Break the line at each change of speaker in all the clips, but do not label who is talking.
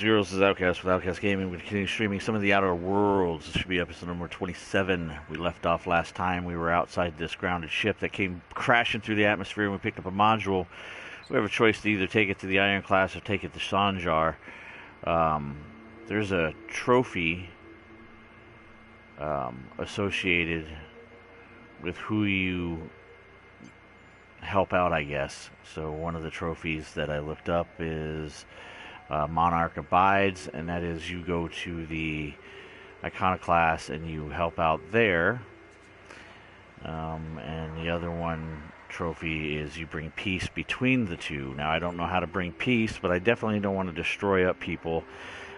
Zeros is Outcast with Outcast Gaming. We're continuing streaming some of the Outer Worlds. This should be episode number 27. We left off last time. We were outside this grounded ship that came crashing through the atmosphere, and we picked up a module. We have a choice to either take it to the Iron Class or take it to Sanjar. There's a trophy associated with who you help out, I guess. So one of the trophies that I looked up is Monarch Abides, and that is you go to the Iconoclast and you help out there. And the other one trophy is you bring peace between the two. Now, I don't know how to bring peace, but I definitely don't want to destroy up people.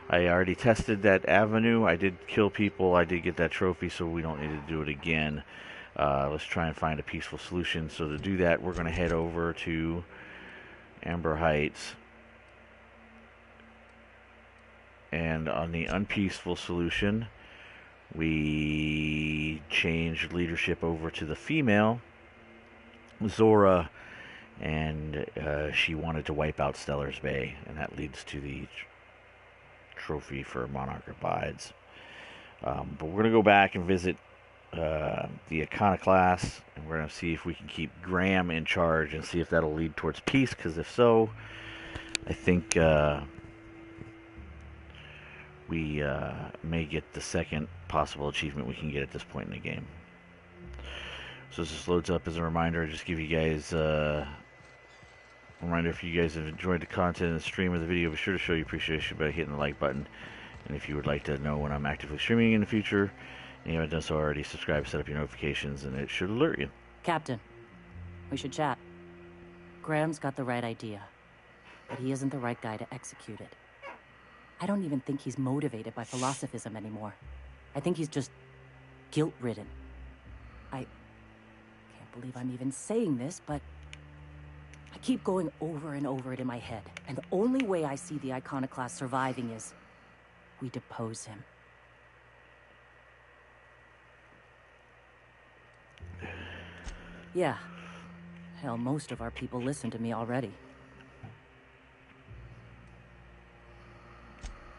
I already tested that avenue. I did kill people. I did get that trophy, so we don't need to do it again. Let's try and find a peaceful solution. So to do that, we're going to head over to Amber Heights. And on the unpeaceful solution, we changed leadership over to the female, Zora, and she wanted to wipe out Stellar's Bay, and that leads to the trophy for Monarch Abides. But we're going to go back and visit the Iconoclast, and we're going to see if we can keep Graham in charge and see if that'll lead towards peace, because if so, I think we may get the second possible achievement we can get at this point in the game. So this loads up as a reminder. Just give you guys a reminder, if you guys have enjoyed the content and the stream of the video, be sure to show your appreciation by hitting the like button. And if you would like to know when I'm actively streaming in the future, and you haven't done so already, subscribe, set up your notifications, and it should alert you.
Captain, we should chat. Graham's got the right idea, but he isn't the right guy to execute it. I don't even think he's motivated by philosophism anymore. I think he's just guilt-ridden. I can't believe I'm even saying this, but I keep going over and over it in my head, and the only way I see the Iconoclast surviving is we depose him. Yeah. Hell, most of our people listen to me already.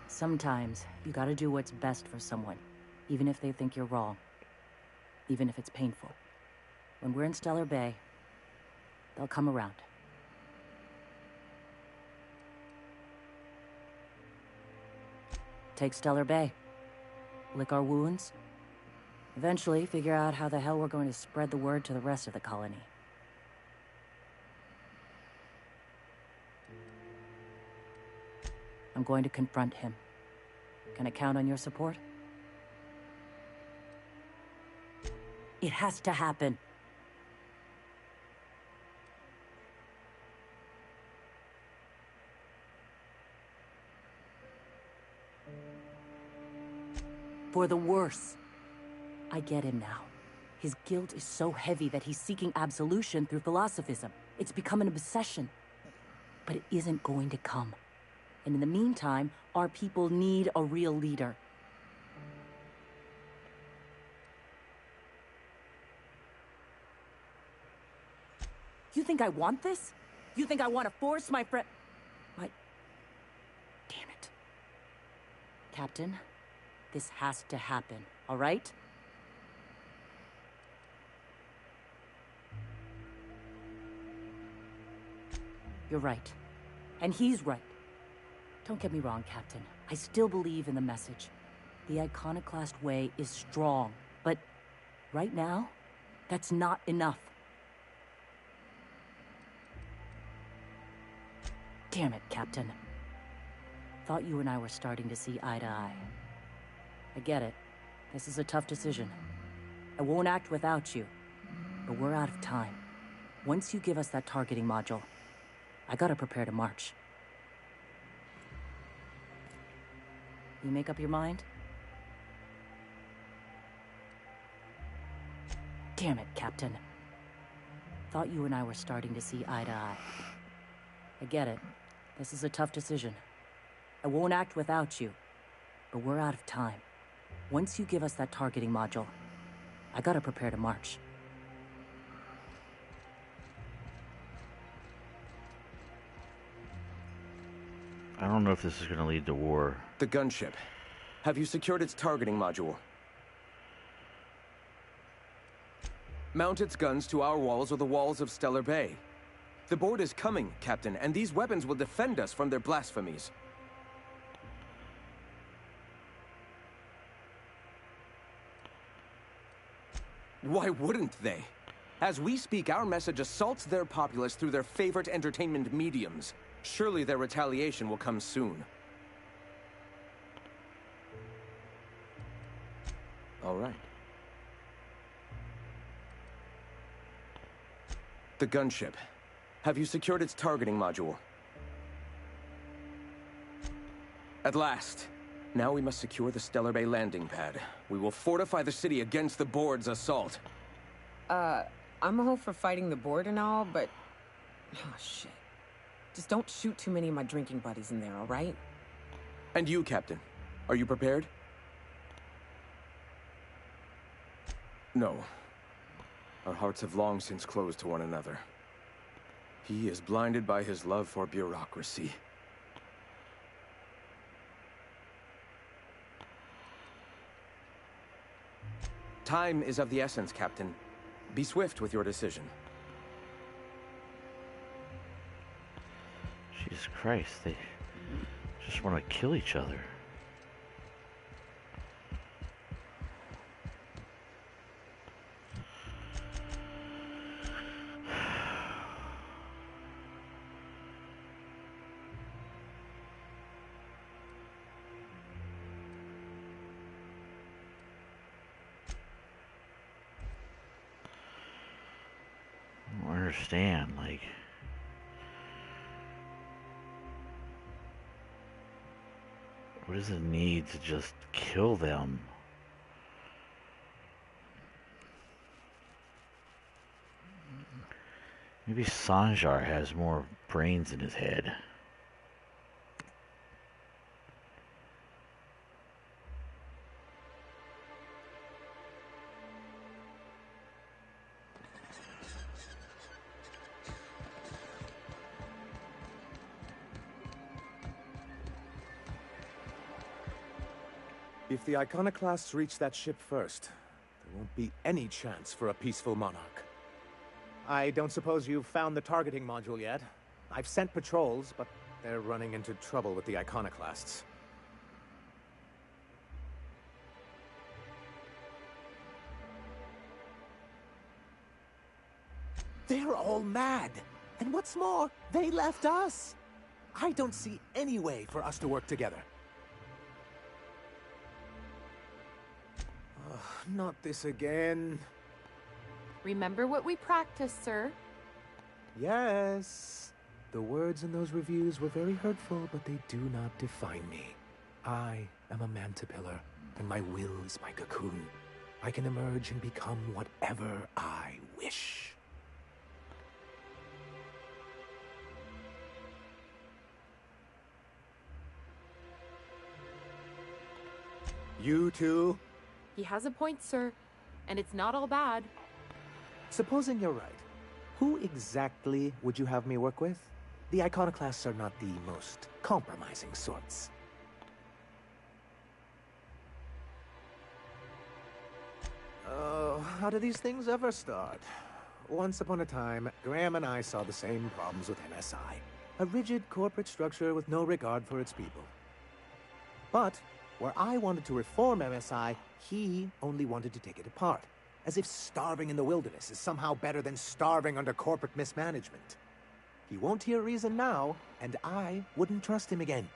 Sometimes, you gotta do what's best for someone, even if they think you're wrong. Even if it's painful. When we're in Stellar Bay, they'll come around. Take Stellar Bay. Lick our wounds. Eventually, figure out how the hell we're going to spread the word to the rest of the colony. I'm going to confront him. Can I count on your support? It has to happen. For the worse. I get him now. His guilt is so heavy that he's seeking absolution through philosophism. It's become an obsession. But it isn't going to come. And in the meantime, our people need a real leader. You think I want this? You think I want to force my friend... Damn it. Captain, this has to happen, all right? You're right. And he's right. Don't get me wrong, Captain. I still believe in the message. The Iconoclast way is strong, but right now, that's not enough. Damn it, Captain. Thought you and I were starting to see eye to eye. I get it. This is a tough decision. I won't act without you, but we're out of time. Once you give us that targeting module, I gotta prepare to march. You make up your mind? Damn it, Captain. Thought you and I were starting to see eye to eye. I get it. This is a tough decision. I won't act without you, but we're out of time. Once you give us that targeting module, I gotta prepare to march.
I don't don't know if this is going to lead to war.
The gunship. Have you secured its targeting module? Mount its guns to our walls or the walls of Stellar Bay. The board is coming, Captain, and these weapons will defend us from their blasphemies. Why wouldn't they? As we speak, our message assaults their populace through their favorite entertainment mediums. Surely their retaliation will come soon. All right. The gunship. Have you secured its targeting module? At last. Now we must secure the Stellar Bay landing pad. We will fortify the city against the board's assault.
I'm all for fighting the board and all, but... Oh, shit. Just don't shoot too many of my drinking buddies in there, all right?
And you, Captain. Are you prepared? No. Our hearts have long since closed to one another. He is blinded by his love for bureaucracy. Time is of the essence, Captain. Be swift with your decision.
Jesus Christ, they just want to kill each other. I don't understand, like... What is the need to just kill them? Maybe Sanjar has more brains in his head.
If the Iconoclasts reach that ship first, there won't be any chance for a peaceful monarch. I don't suppose you've found the targeting module yet. I've sent patrols, but they're running into trouble with the Iconoclasts. They're all mad! And what's more, they left us! I don't see any way for us to work together. Not this again.
Remember what we practiced, sir.
Yes. The words in those reviews were very hurtful, but they do not define me. I am a mantipillar, and my will is my cocoon. I can emerge and become whatever I wish. You two?
He has a point, sir. And it's not all bad.
Supposing you're right, who exactly would you have me work with? The Iconoclasts are not the most compromising sorts. Oh, how do these things ever start? Once upon a time, Graham and I saw the same problems with MSI. A rigid corporate structure with no regard for its people. But where I wanted to reform MSI, he only wanted to take it apart. As if starving in the wilderness is somehow better than starving under corporate mismanagement. He won't hear reason now, and I wouldn't trust him again.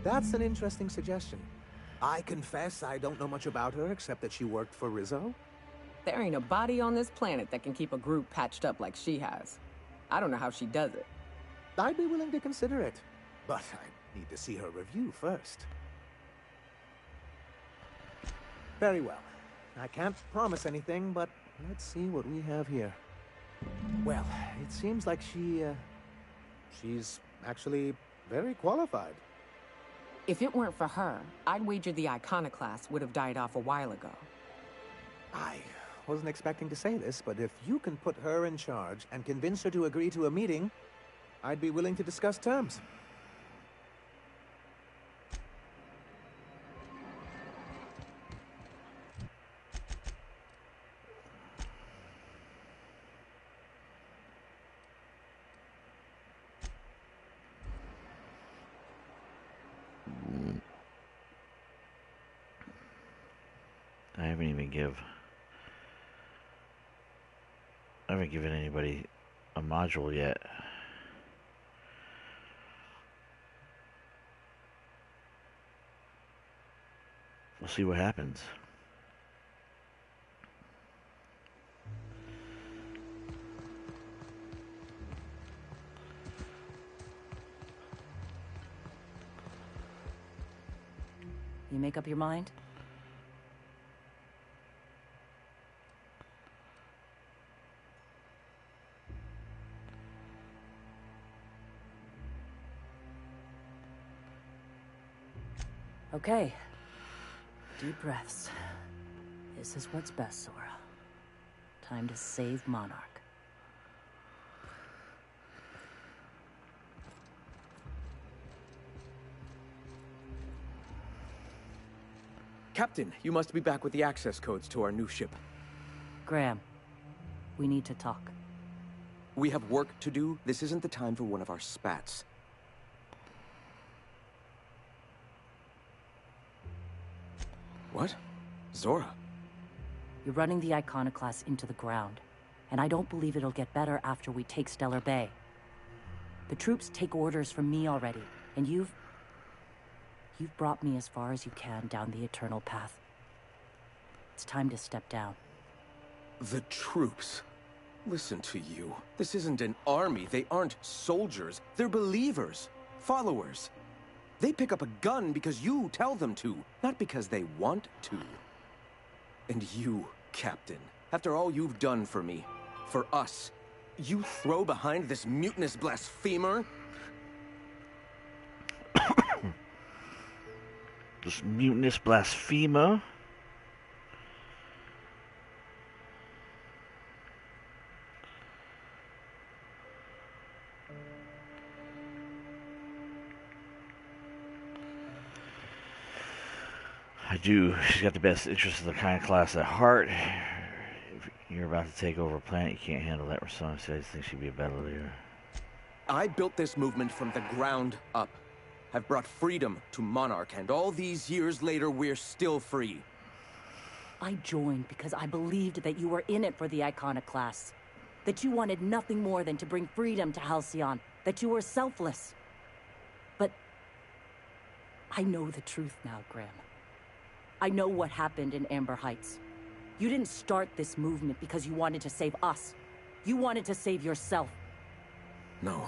That's an interesting suggestion. I confess I don't know much about her except that she worked for Rizzo.
There ain't a body on this planet that can keep a group patched up like she has. I don't know how she does it.
I'd be willing to consider it, but I need to see her review first. Very well. I can't promise anything, but let's see what we have here. Well, it seems like she's actually very qualified.
If it weren't for her, I'd wager the Iconoclast would have died off a while ago.
I wasn't expecting to say this, but if you can put her in charge and convince her to agree to a meeting, I'd be willing to discuss terms.
I haven't given anybody a module yet. We'll see what happens.
You make up your mind? Okay. Deep breaths. This is what's best, Zora. Time to save Monarch.
Captain, you must be back with the access codes to our new ship.
Graham, we need to talk.
We have work to do. This isn't the time for one of our spats. What? Zora?
You're running the Iconoclast into the ground, and I don't believe it'll get better after we take Stellar Bay. The troops take orders from me already, and you've brought me as far as you can down the Eternal Path. It's time to step down.
The troops? Listen to you. This isn't an army. They aren't soldiers. They're believers. Followers. They pick up a gun because you tell them to, not because they want to. And you, Captain, after all you've done for me, for us, you throw behind this mutinous blasphemer?
This mutinous blasphemer? I do. She's got the best interests of the kind of class at heart. If you're about to take over a planet, you can't handle that responsibility. I just think she'd be a better leader.
I built this movement from the ground up. I've brought freedom to Monarch, and all these years later, we're still free.
I joined because I believed that you were in it for the Iconoclasts. That you wanted nothing more than to bring freedom to Halcyon. That you were selfless. But I know the truth now, Graham. I know what happened in Amber Heights. You didn't start this movement because you wanted to save us. You wanted to save yourself.
No.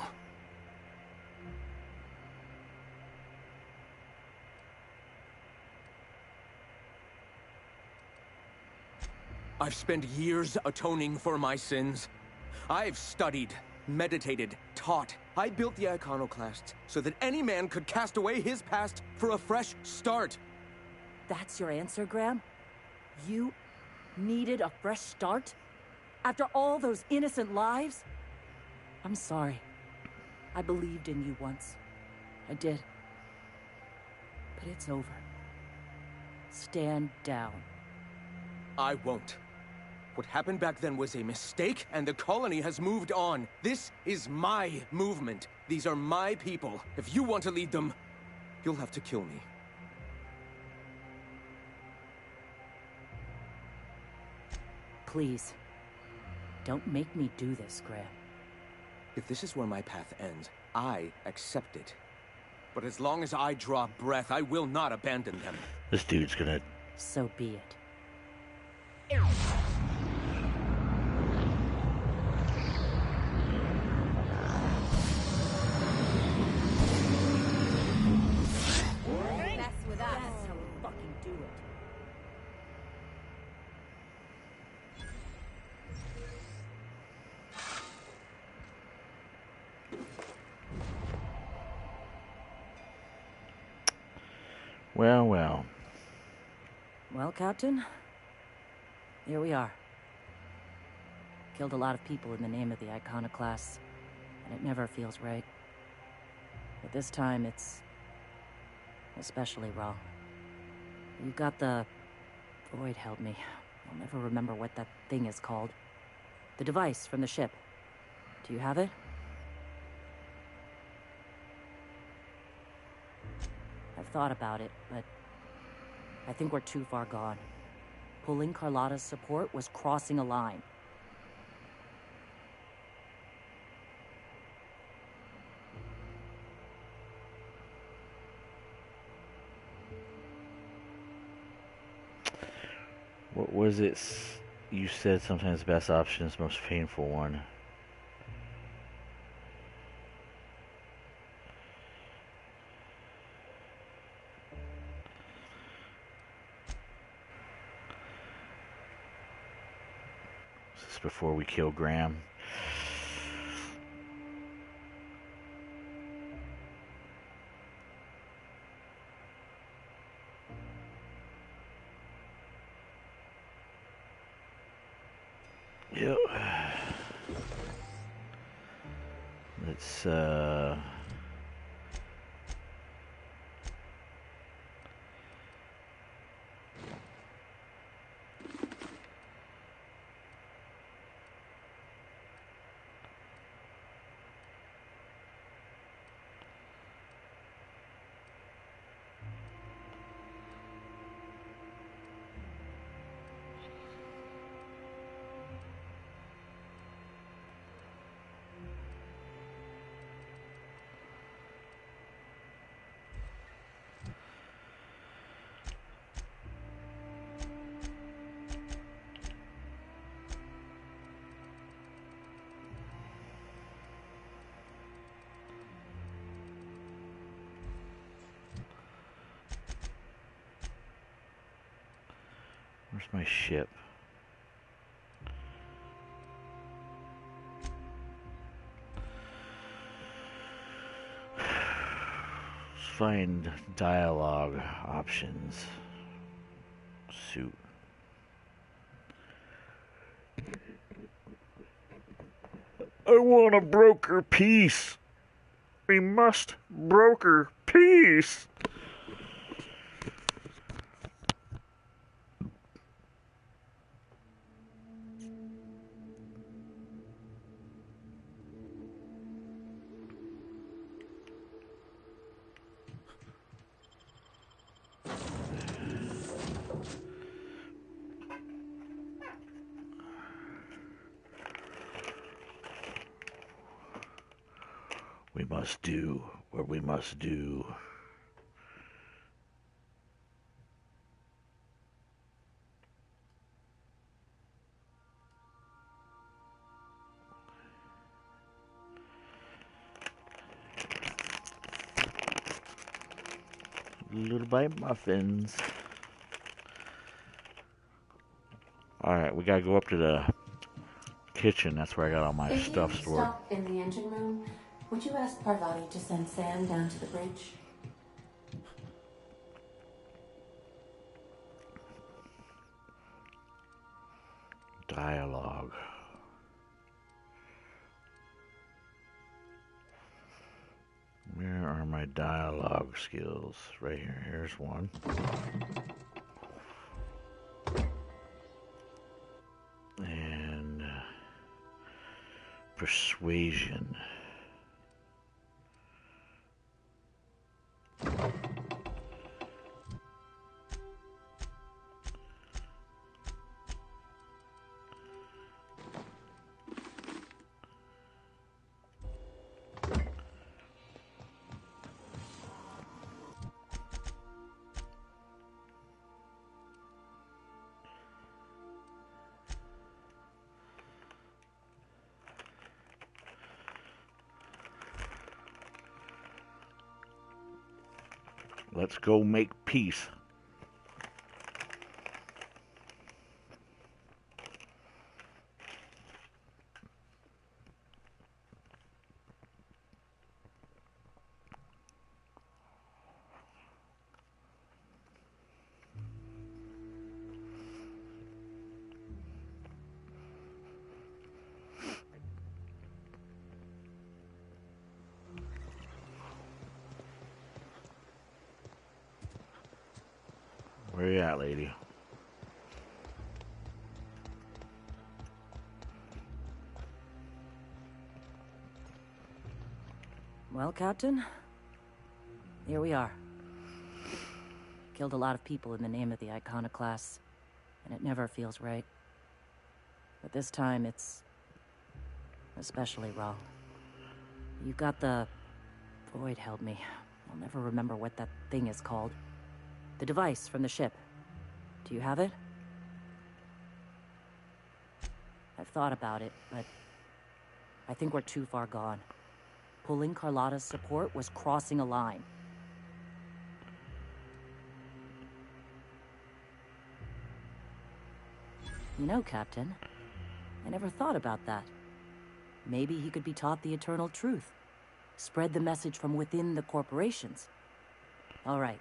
I've spent years atoning for my sins. I've studied, meditated, taught. I built the Iconoclasts so that any man could cast away his past for a fresh start.
That's your answer, Graham? You needed a fresh start? After all those innocent lives? I'm sorry. I believed in you once. I did. But it's over. Stand down.
I won't. What happened back then was a mistake, and the colony has moved on. This is my movement. These are my people. If you want to lead them, you'll have to kill me.
Please. Don't make me do this, Graham.
If this is where my path ends, I accept it. But as long as I draw breath, I will not abandon them.
This dude's gonna...
So be it.
Mess with us.
That's how we fucking do it.
Well, well.
Well, Captain, here we are. Killed a lot of people in the name of the iconoclasts, and it never feels right. But this time, it's especially wrong. You got the... Void held me. I'll never remember what that thing is called. The device from the ship. Do you have it? I've thought about it, but I think we're too far gone. Pulling Carlotta's support was crossing a line.
What was it you said? Sometimes the best option is the most painful one. This is before we kill Graham. Yep. Let's where's my ship? Let's find dialogue options. Suit. I want to broker peace. We must broker peace. We must do what we must do. Little bite muffins. Alright, we gotta go up to the kitchen. That's where I got all my stuff stored.
Stop in the engine room. Would you ask Parvati to send Sam down to the bridge?
Dialogue. Where are my dialogue skills? Right here. Here's one. And persuasion. Let's go make peace. Where you at, lady?
Well, Captain, here we are. Killed a lot of people in the name of the iconoclasts, and it never feels right. But this time, it's especially wrong. You got the... Void held me. I'll never remember what that thing is called. The device from the ship. Do you have it? I've thought about it, but I think we're too far gone. Pulling Carlotta's support was crossing a line. You know, Captain, I never thought about that. Maybe he could be taught the eternal truth. Spread the message from within the corporations. All right.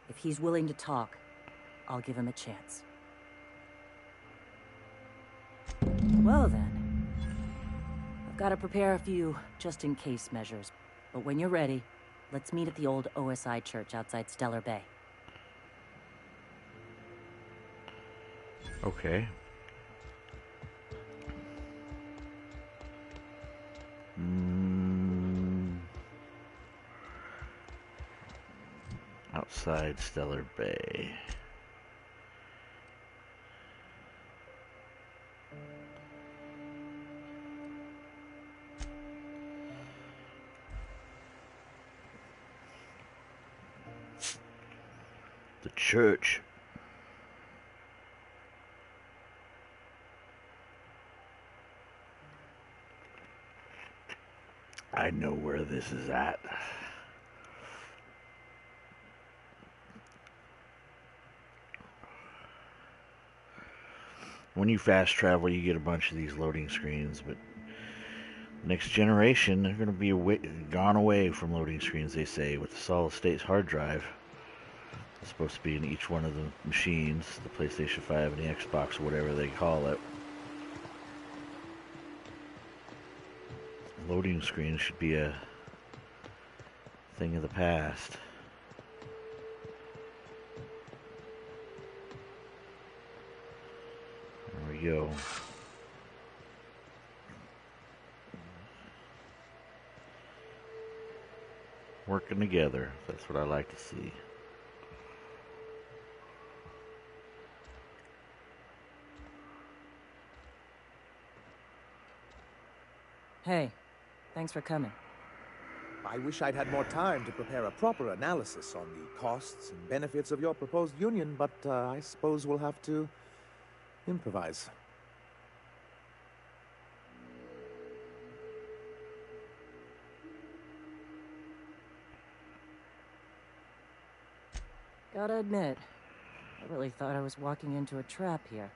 If he's willing to talk, I'll give him a chance. Well then. I've got to prepare a few just-in-case measures. But when you're ready, let's meet at the old OSI church outside Stellar Bay.
Okay. Outside Stellar Bay. The church. I know where this is at. When you fast travel, you get a bunch of these loading screens, but next generation, they're going to be gone away from loading screens, they say, with the solid state hard drive. It's supposed to be in each one of the machines, the PlayStation 5 and the Xbox, or whatever they call it. Loading screens should be a thing of the past. There we go. Working together. That's what I like to see.
Hey, thanks for coming.
I wish I'd had more time to prepare a proper analysis on the costs and benefits of your proposed union, but I suppose we'll have to improvise.
Gotta admit, I really thought I was walking into a trap here.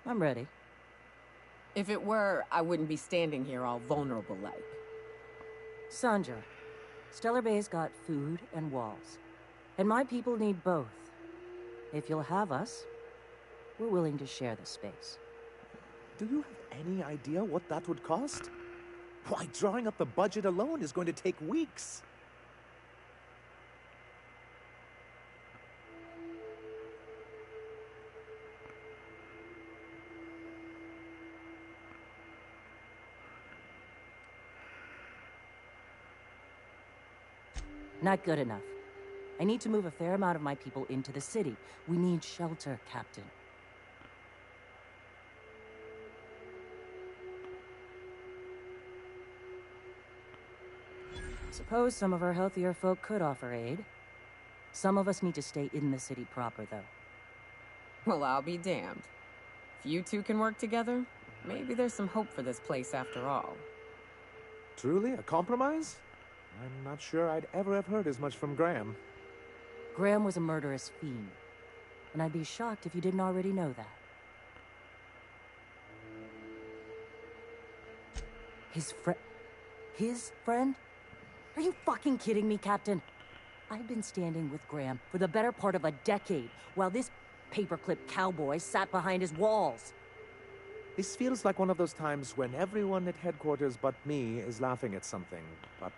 I'm ready.
If it were, I wouldn't be standing here all vulnerable like.
Sandra, Stellar Bay's got food and walls. And my people need both. If you'll have us, we're willing to share the space.
Do you have any idea what that would cost? Why, drawing up the budget alone is going to take weeks.
Not good enough. I need to move a fair amount of my people into the city. We need shelter, Captain. Suppose some of our healthier folk could offer aid. Some of us need to stay in the city proper, though.
Well, I'll be damned. If you two can work together, maybe there's some hope for this place after all.
Truly, a compromise? I'm not sure I'd ever have heard as much from Graham.
Graham was a murderous fiend, and I'd be shocked if you didn't already know that. His friend? Are you fucking kidding me, Captain? I've been standing with Graham for the better part of a decade, while this paperclip cowboy sat behind his walls.
This feels like one of those times when everyone at headquarters but me is laughing at something, but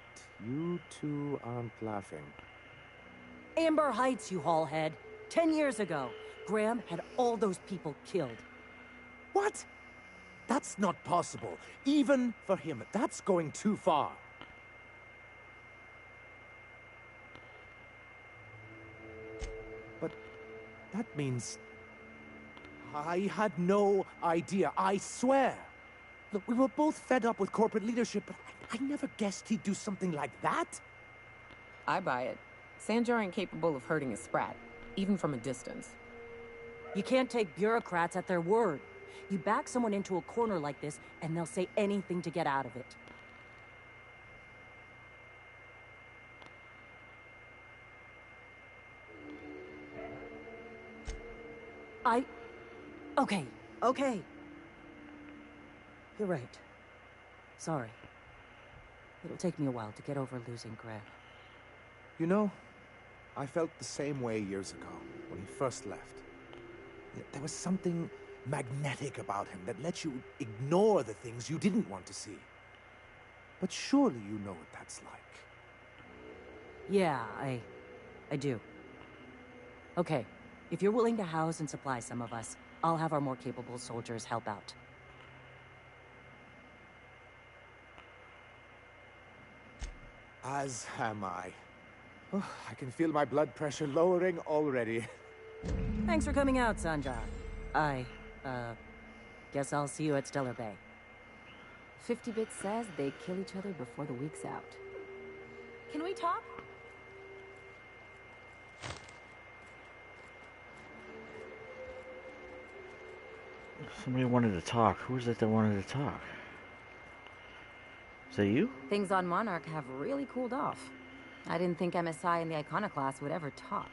you two aren't laughing.
Amber Heights, you haulhead. 10 years ago, Graham had all those people killed.
What? That's not possible. Even for him, that's going too far. But that means... I had no idea, I swear. Look, we were both fed up with corporate leadership, but I never guessed he'd do something like that.
I buy it. Sanjar ain't capable of hurting a sprat, even from a distance.
You can't take bureaucrats at their word. You back someone into a corner like this, and they'll say anything to get out of it. Okay. You're right. Sorry. It'll take me a while to get over losing Graham.
You know, I felt the same way years ago, when he first left. There was something magnetic about him that let you ignore the things you didn't want to see. But surely you know what that's like.
Yeah, I do. Okay, if you're willing to house and supply some of us, I'll have our more capable soldiers help out.
As am I. Oh, I can feel my blood pressure lowering already.
Thanks for coming out, Sanjar. Guess I'll see you at Stellar Bay.
50-bit says they kill each other before the week's out. Can we talk?
Somebody wanted to talk. Who was it that wanted to talk? Is that you?
Things on Monarch have really cooled off. I didn't think MSI and the Iconoclast would ever talk.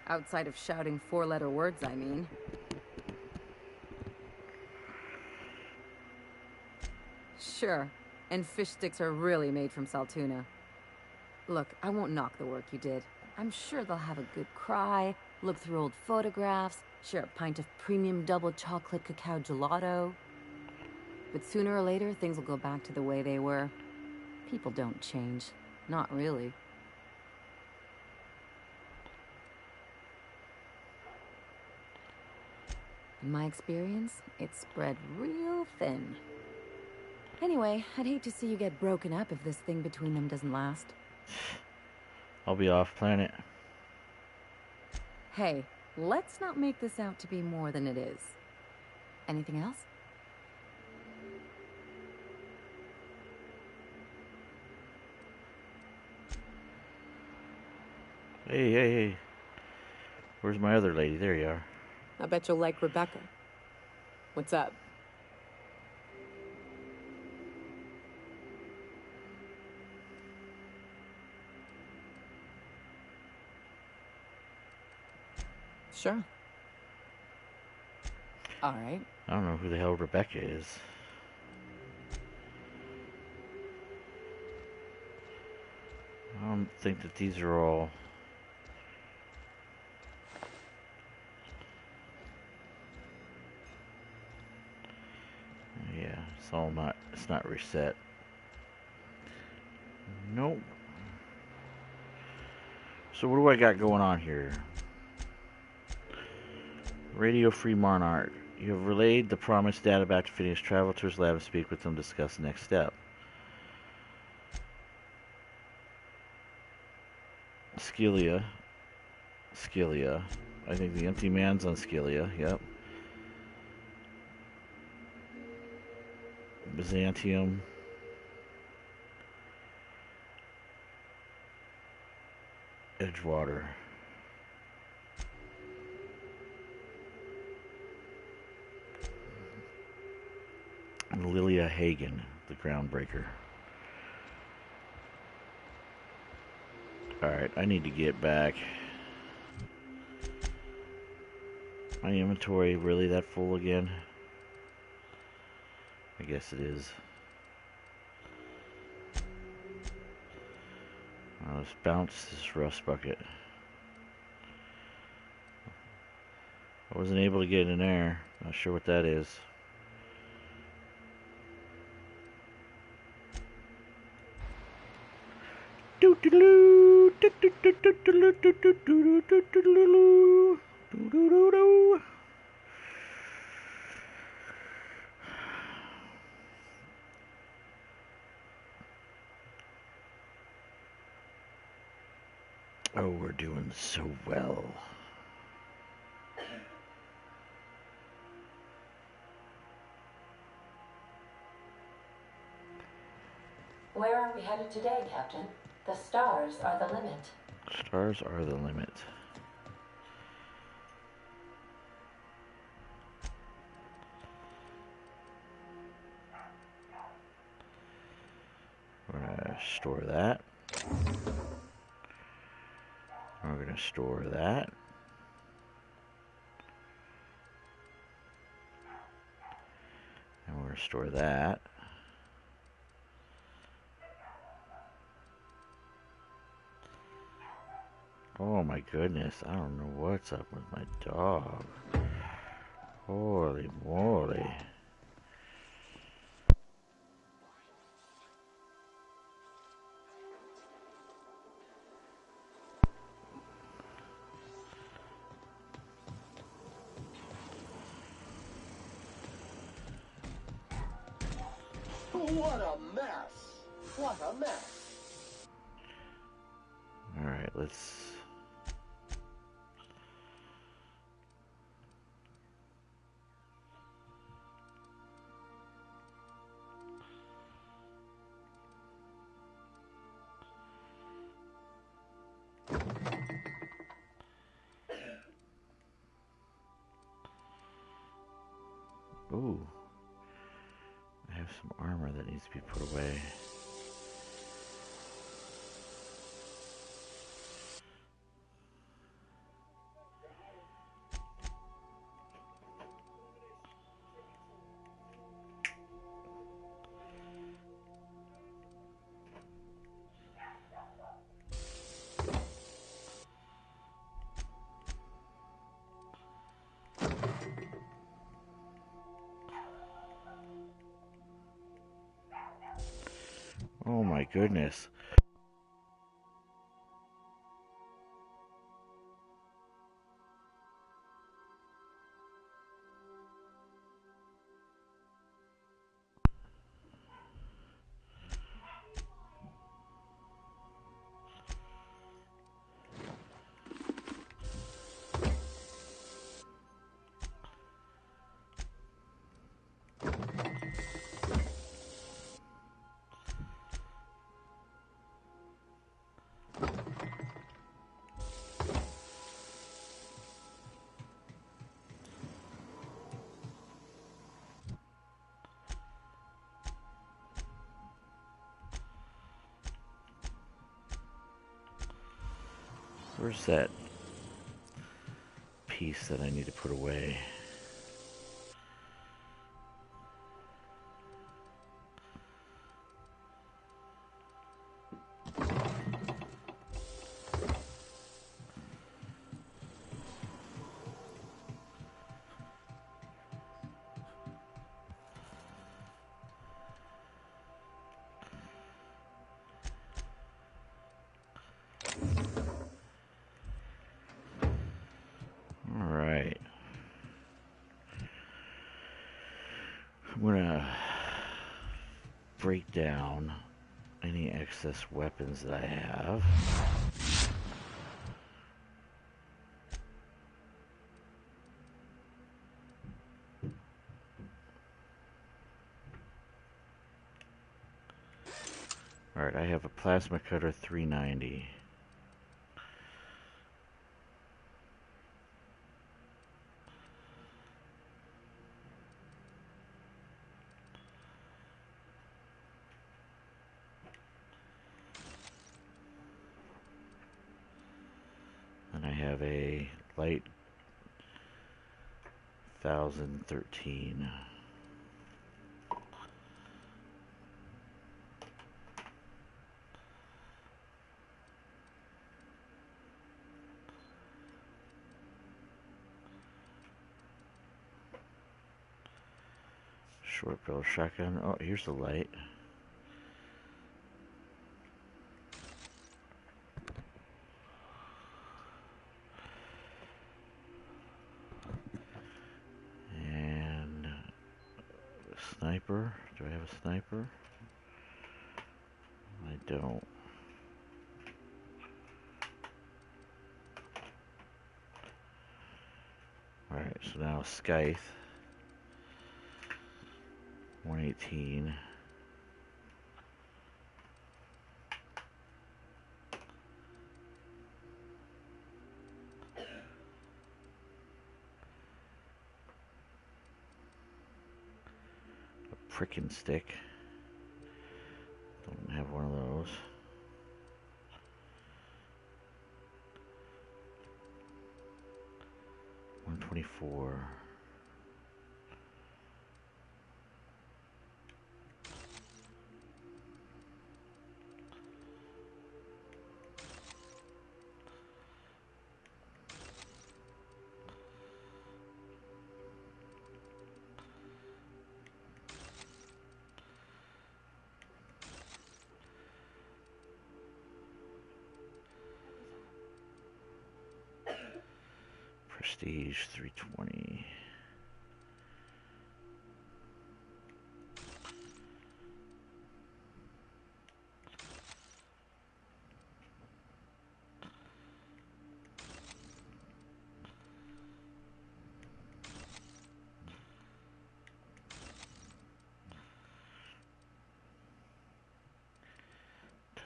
Outside of shouting four-letter words, I mean. Sure, and fish sticks are really made from Saltuna. Look, I won't knock the work you did. I'm sure they'll have a good cry, look through old photographs, share a pint of premium double chocolate cacao gelato. But sooner or later, things will go back to the way they were. People don't change. Not really. In my experience, it's spread real thin. Anyway, I'd hate to see you get broken up if this thing between them doesn't last.
I'll be off planet.
Hey, let's not make this out to be more than it is. Anything else?
Hey. Where's my other lady? There you are.
I bet you'll like Rebecca. What's up? Sure. All right.
I don't know who the hell Rebecca is. I don't think that these are all... Yeah, it's not reset. Nope. So what do I got going on here? Radio Free Monarch. You have relayed the promised data back to Phineas. Travel to his lab and speak with him to discuss the next step. Scylla. I think the empty man's on Scylla, yep. Byzantium. Edgewater. And Lilia Hagen, the groundbreaker. Alright, I need to get back. My inventory really that full again? I guess it is. Let's bounce this rust bucket. I wasn't able to get in there. Not sure what that is. Doo-doo-doo, doo-doo-doo. Oh, we're doing so well.
Where are we headed today, Captain? The stars are the limit.
Stars are the limit. We're gonna store that. We're gonna store that. And we're gonna store that. Oh my goodness, I don't know what's up with my dog. Holy moly.
What a mess! What a mess!
Alright, let's... Ooh. I have some armor that needs to be put away. Oh my goodness. Where's that piece that I need to put away? Alright. I'm gonna break down any excess weapons that I have. Alright, I have a plasma cutter 390. And I have a light 1013. Short barrel shotgun. Oh, here's the light. sniper. Do I have a sniper? I don't. Alright, so now Scythe. 118. A prickin' stick. Don't have one of those. $124. Prestige 320.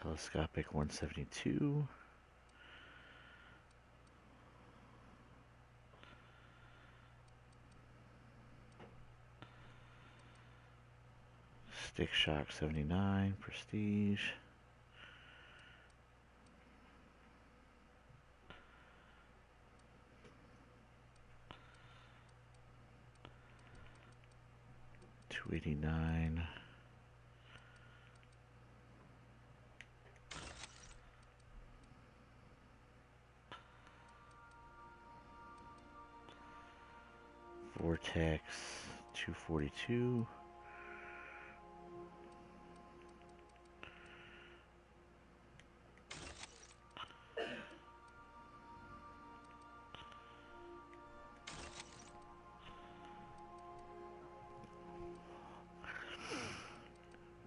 Telescopic 172. Stick Shock 79, Prestige. $289. Vortex 242.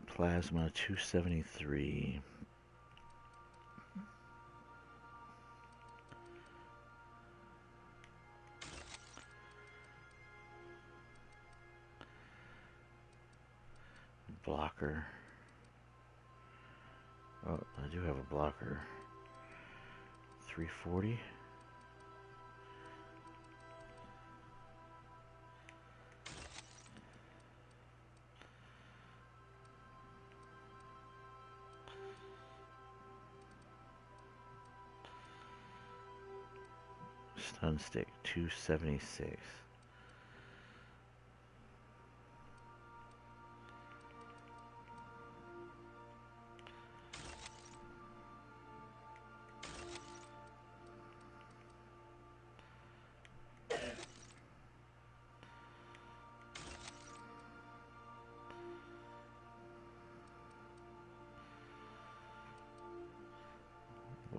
Plasma 273. Blocker. Oh, I do have a blocker. 340. Stun stick 276.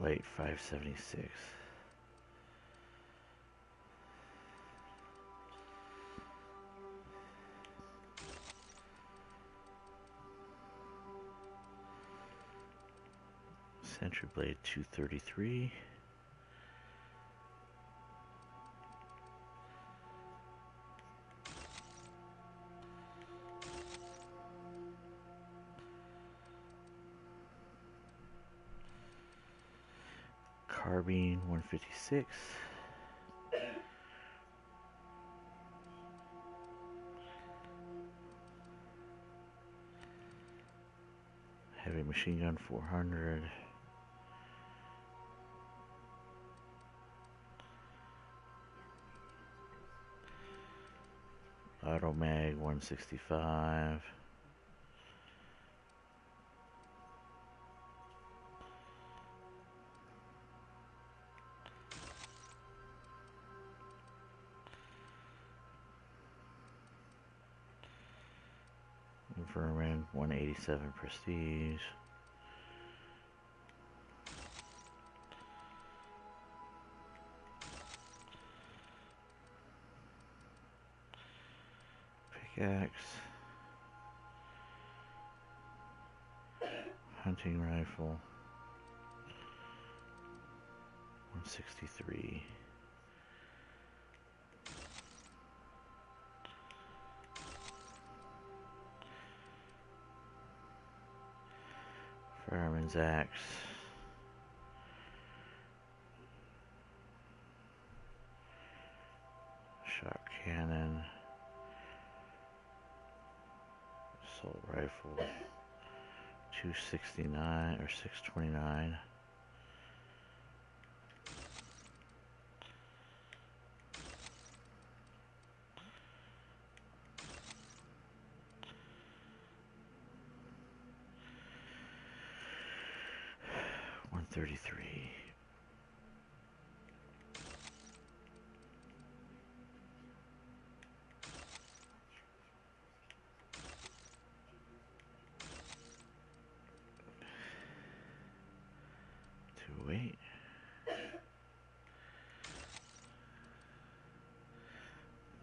Light 576. Sentry Blade 233. Carbine 156. Heavy machine gun 400. Auto mag 165. Vermin 187 Prestige. Pickaxe. Hunting rifle. 163. Fireman's axe. Shot cannon. Assault rifle. 269 or 629. $133. Wait.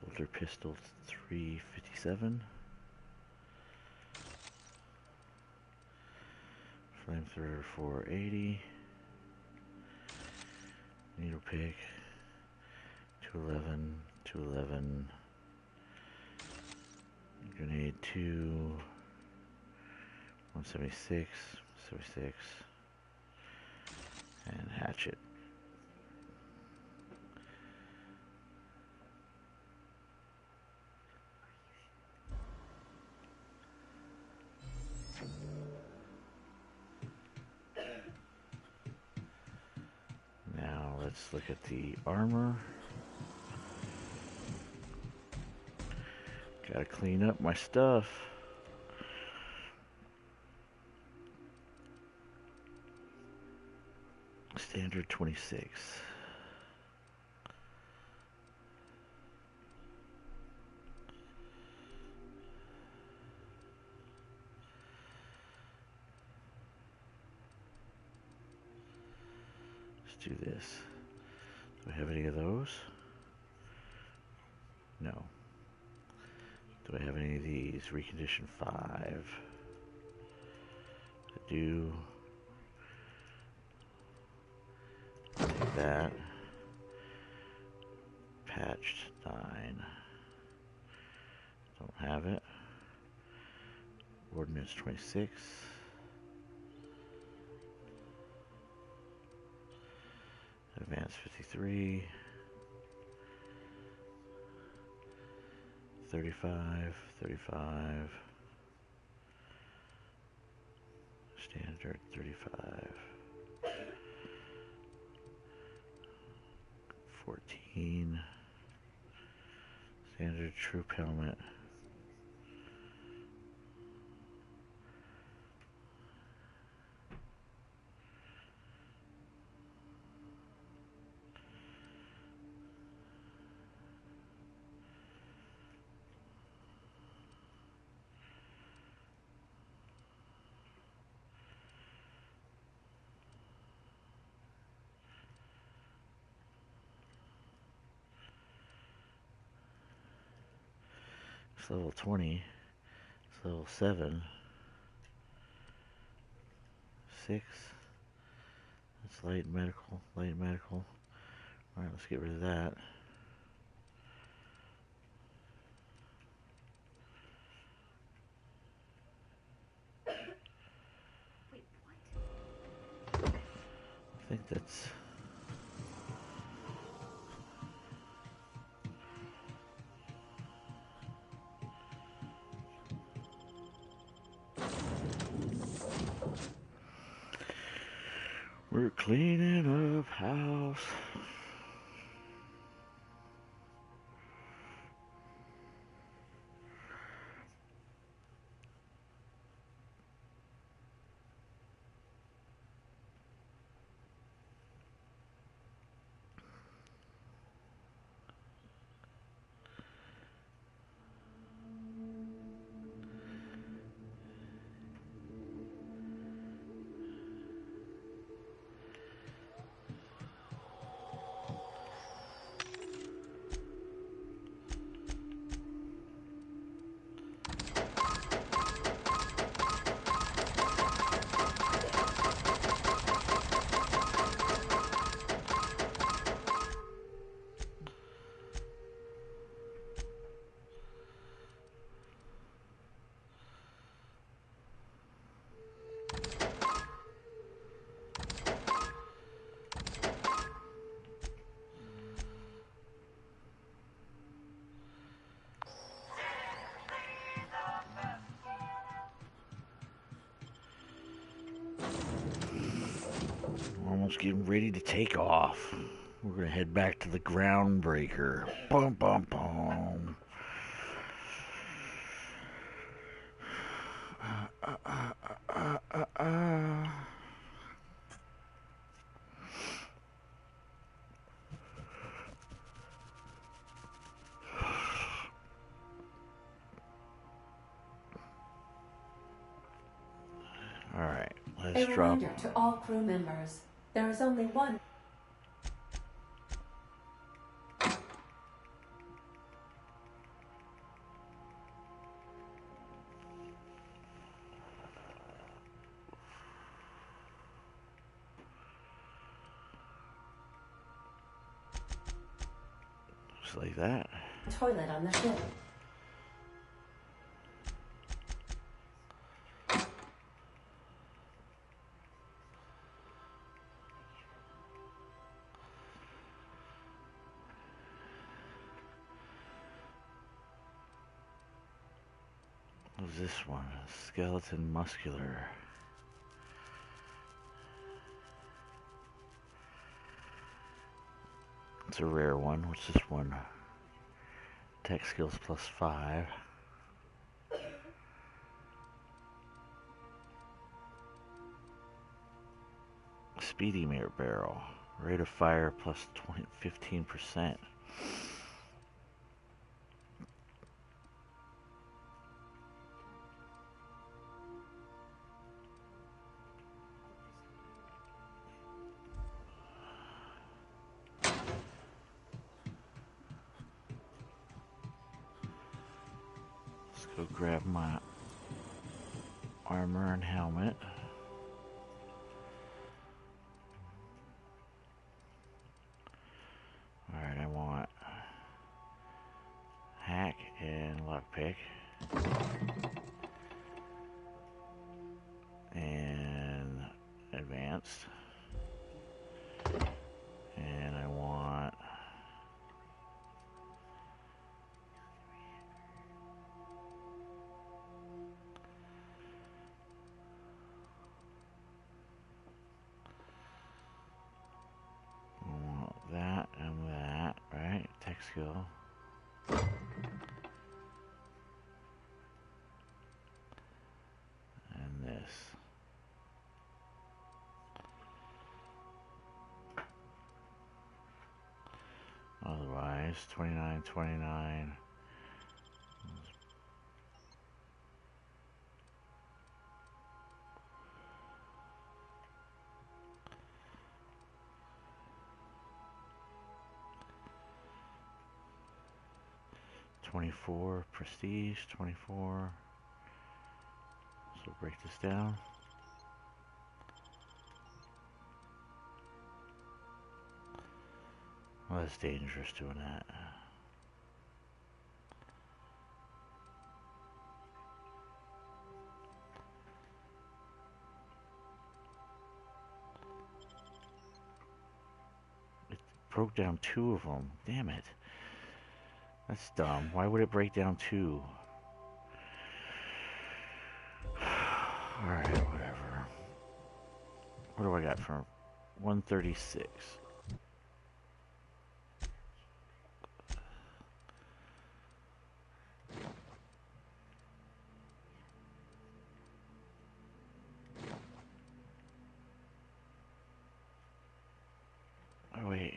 Older pistol 357. Flamethrower 480. Needle pick 211, 211. Grenade 2 176, 76. And hatchet. Now let's look at the armor. Gotta clean up my stuff. Standard 26. Let's do this. Do I have any of those? No. Do I have any of these? Recondition 5. I do. Take that. Patched 9. Don't have it. Ordnance 26. Advanced 53. 35, 35. Standard 35. 14. Standard troop helmet. It's level 20. It's level 7. 6. That's light medical. Light medical. Alright, let's get rid of that. I think that's... We're cleaning up house. almost getting ready to take off. We're gonna head back to the groundbreaker. Bum bum bum. All right, let's
A
drop.
reminder to all crew members, there is only one.
Just like that.
Toilet on the ship.
What's this one? Skeleton muscular. It's a rare one. What's this one? Tech skills +5. Speedy mirror barrel. Rate of fire plus 15%. Let's go grab my armor and helmet. Alright, I want hack and lockpick. And advanced. And I want that and that, right? Tech skill. And this. Otherwise, 29, 29. $24 prestige, 24. So break this down. Well, that's dangerous doing that. It broke down 2 of them. Damn it. That's dumb. Why would it break down 2? Alright, whatever. What do I got for 136? Oh, wait.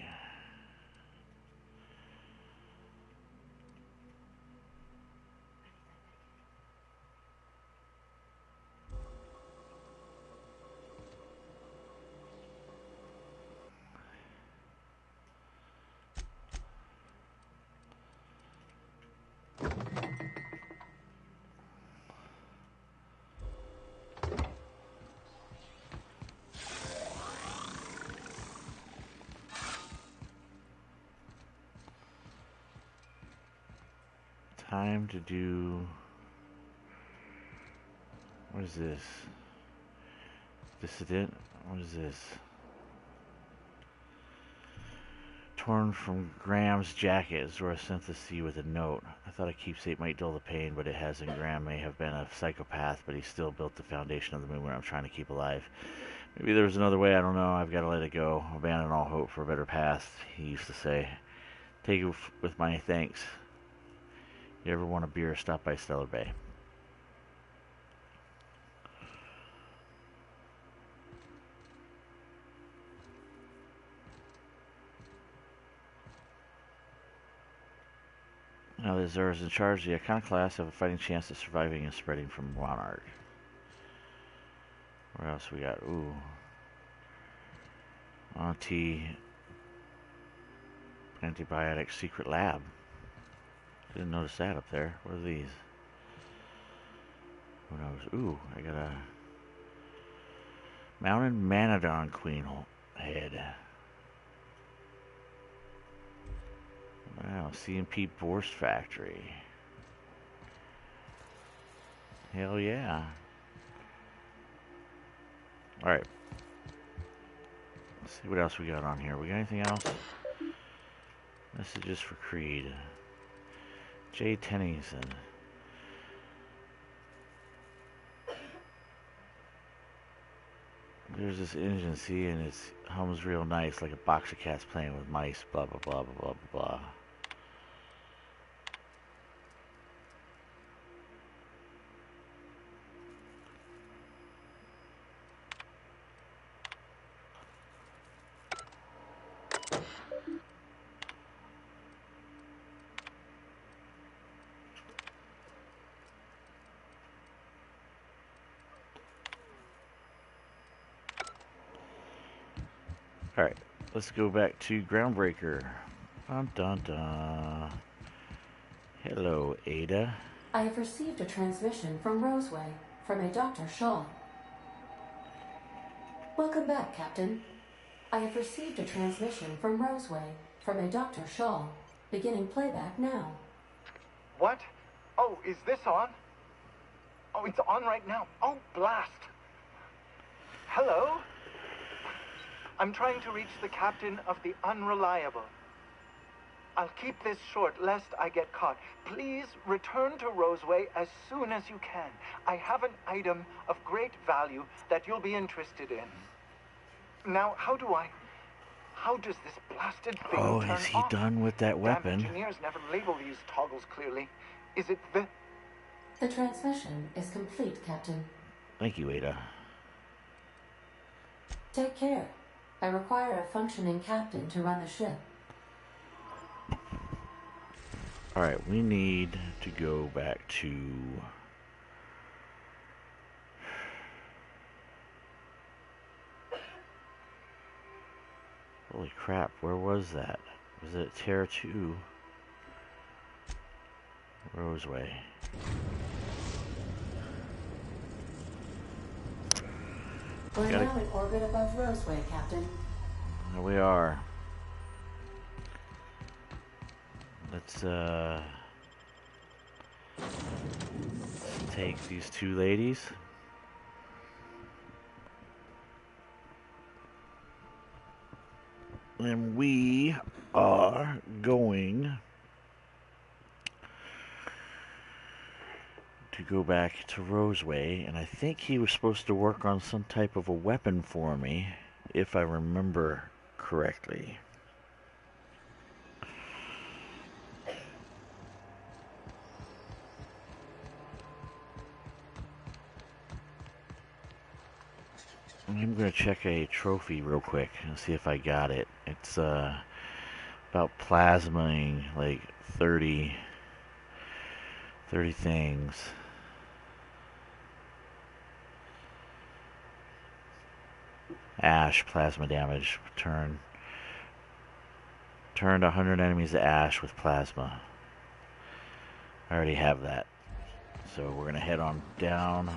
Time to do... What is this? Dissident? What is this? Torn from Graham's jacket, Zora sent to sea with a note. I thought a keepsake might dull the pain, but it hasn't. Graham may have been a psychopath, but he still built the foundation of the movement I'm trying to keep alive. Maybe there's another way, I don't know. I've got to let it go. Abandon all hope for a better past, he used to say. Take it with my thanks. You ever want a beer, stop by Stellar Bay. Now that Zura's in charge, the Iconoclasts have a fighting chance of surviving and spreading from Monarch. What else we got? Ooh. Antibiotic secret lab. Didn't notice that up there. What are these? Who knows? Ooh, I got a Mounted Manodon Queen head. Wow, C&P Borst Factory. Hell yeah. Alright. Let's see what else we got on here. We got anything else? Messages for Creed. Jay Tennyson. There's this agency and it hums real nice like a box of cats playing with mice, blah blah blah blah blah blah blah. Alright, let's go back to Groundbreaker. Dun dun dun. Hello, Ada.
I have received a transmission from Roseway, from a Dr. Shaw. Welcome back, Captain. I have received a transmission from Roseway, from a Dr. Shaw. Beginning playback now.
What? Oh, is this on? Oh, it's on right now. Oh, blast. Hello? I'm trying to reach the captain of the Unreliable. I'll keep this short, lest I get caught. Please return to Roseway as soon as you can. I have an item of great value that you'll be interested in. Now, how does this blasted thing
Oh,
turn
is he
off?
done with that weapon?
Damn, engineers never label these toggles clearly. Is it the...
The transmission is complete, Captain.
Thank you, Ada.
Take care. I require a functioning captain to run the ship.
Alright, we need to go back to... Holy crap, where was that? Was it Terra 2? Roseway.
We're now in orbit above Roseway, Captain.
There we are. Let's take these two ladies. And we are going to go back to Roseway, and I think he was supposed to work on some type of a weapon for me, if I remember correctly. I'm going to check a trophy real quick and see if I got it. It's about plasmaing like 30 things. Ash, plasma damage. Turned 100 enemies to ash with plasma. I already have that. So we're going to head on down.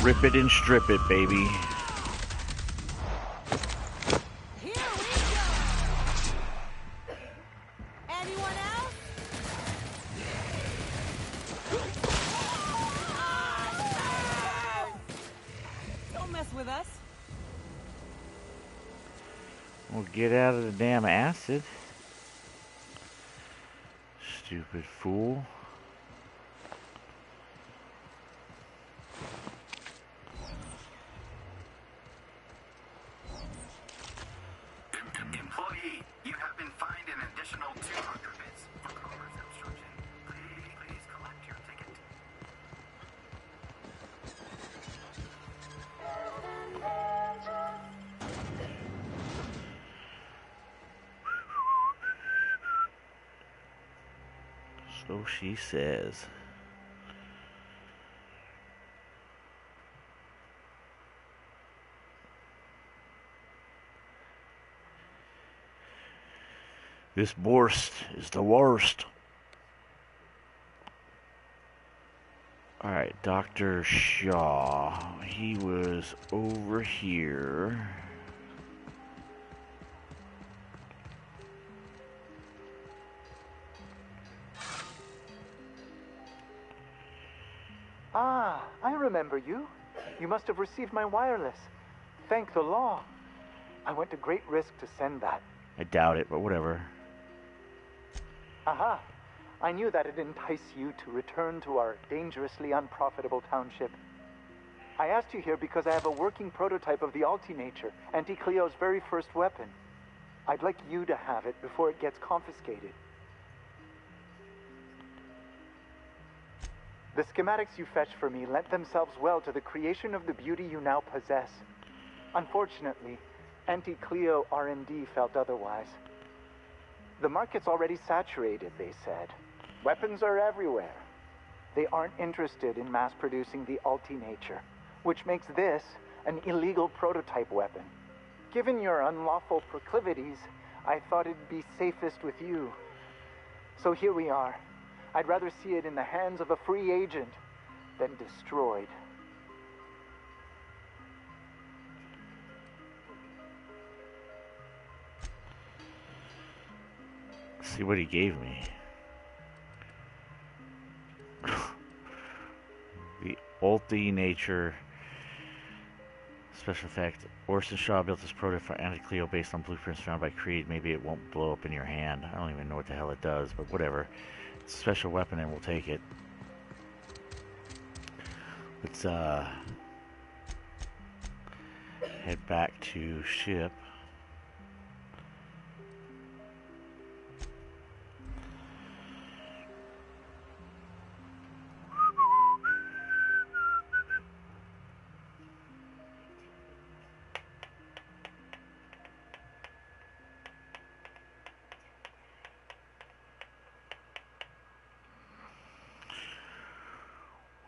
Rip it and strip it, baby.
Here we go. Anyone else?
with us?
Well, get out of the damn acid. Stupid fool.
Employee, you have been fined an additional 200 bits for commerce obstruction. Please collect your ticket.
So she says. This Borst is the worst. Alright, Dr. Shaw. He was over here.
Ah, I remember you. You must have received my wireless. Thank the law. I went to great risk to send that.
I doubt it, but whatever.
Aha. I knew that'd entice you to return to our dangerously unprofitable township. I asked you here because I have a working prototype of the Altinature, Auntie Cleo's very first weapon. I'd like you to have it before it gets confiscated. The schematics you fetched for me lent themselves well to the creation of the beauty you now possess. Unfortunately, Auntie Cleo R&D felt otherwise. The market's already saturated, they said. Weapons are everywhere. They aren't interested in mass-producing the Altinature, which makes this an illegal prototype weapon. Given your unlawful proclivities, I thought it'd be safest with you. So here we are. I'd rather see it in the hands of a free agent than destroyed.
See what he gave me. The Altinature special effect. Orson Shaw built this prototype for Anti-Cleo based on blueprints found by Creed. Maybe it won't blow up in your hand. I don't even know what the hell it does, but whatever. It's a special weapon and we'll take it. Let's head back to ship.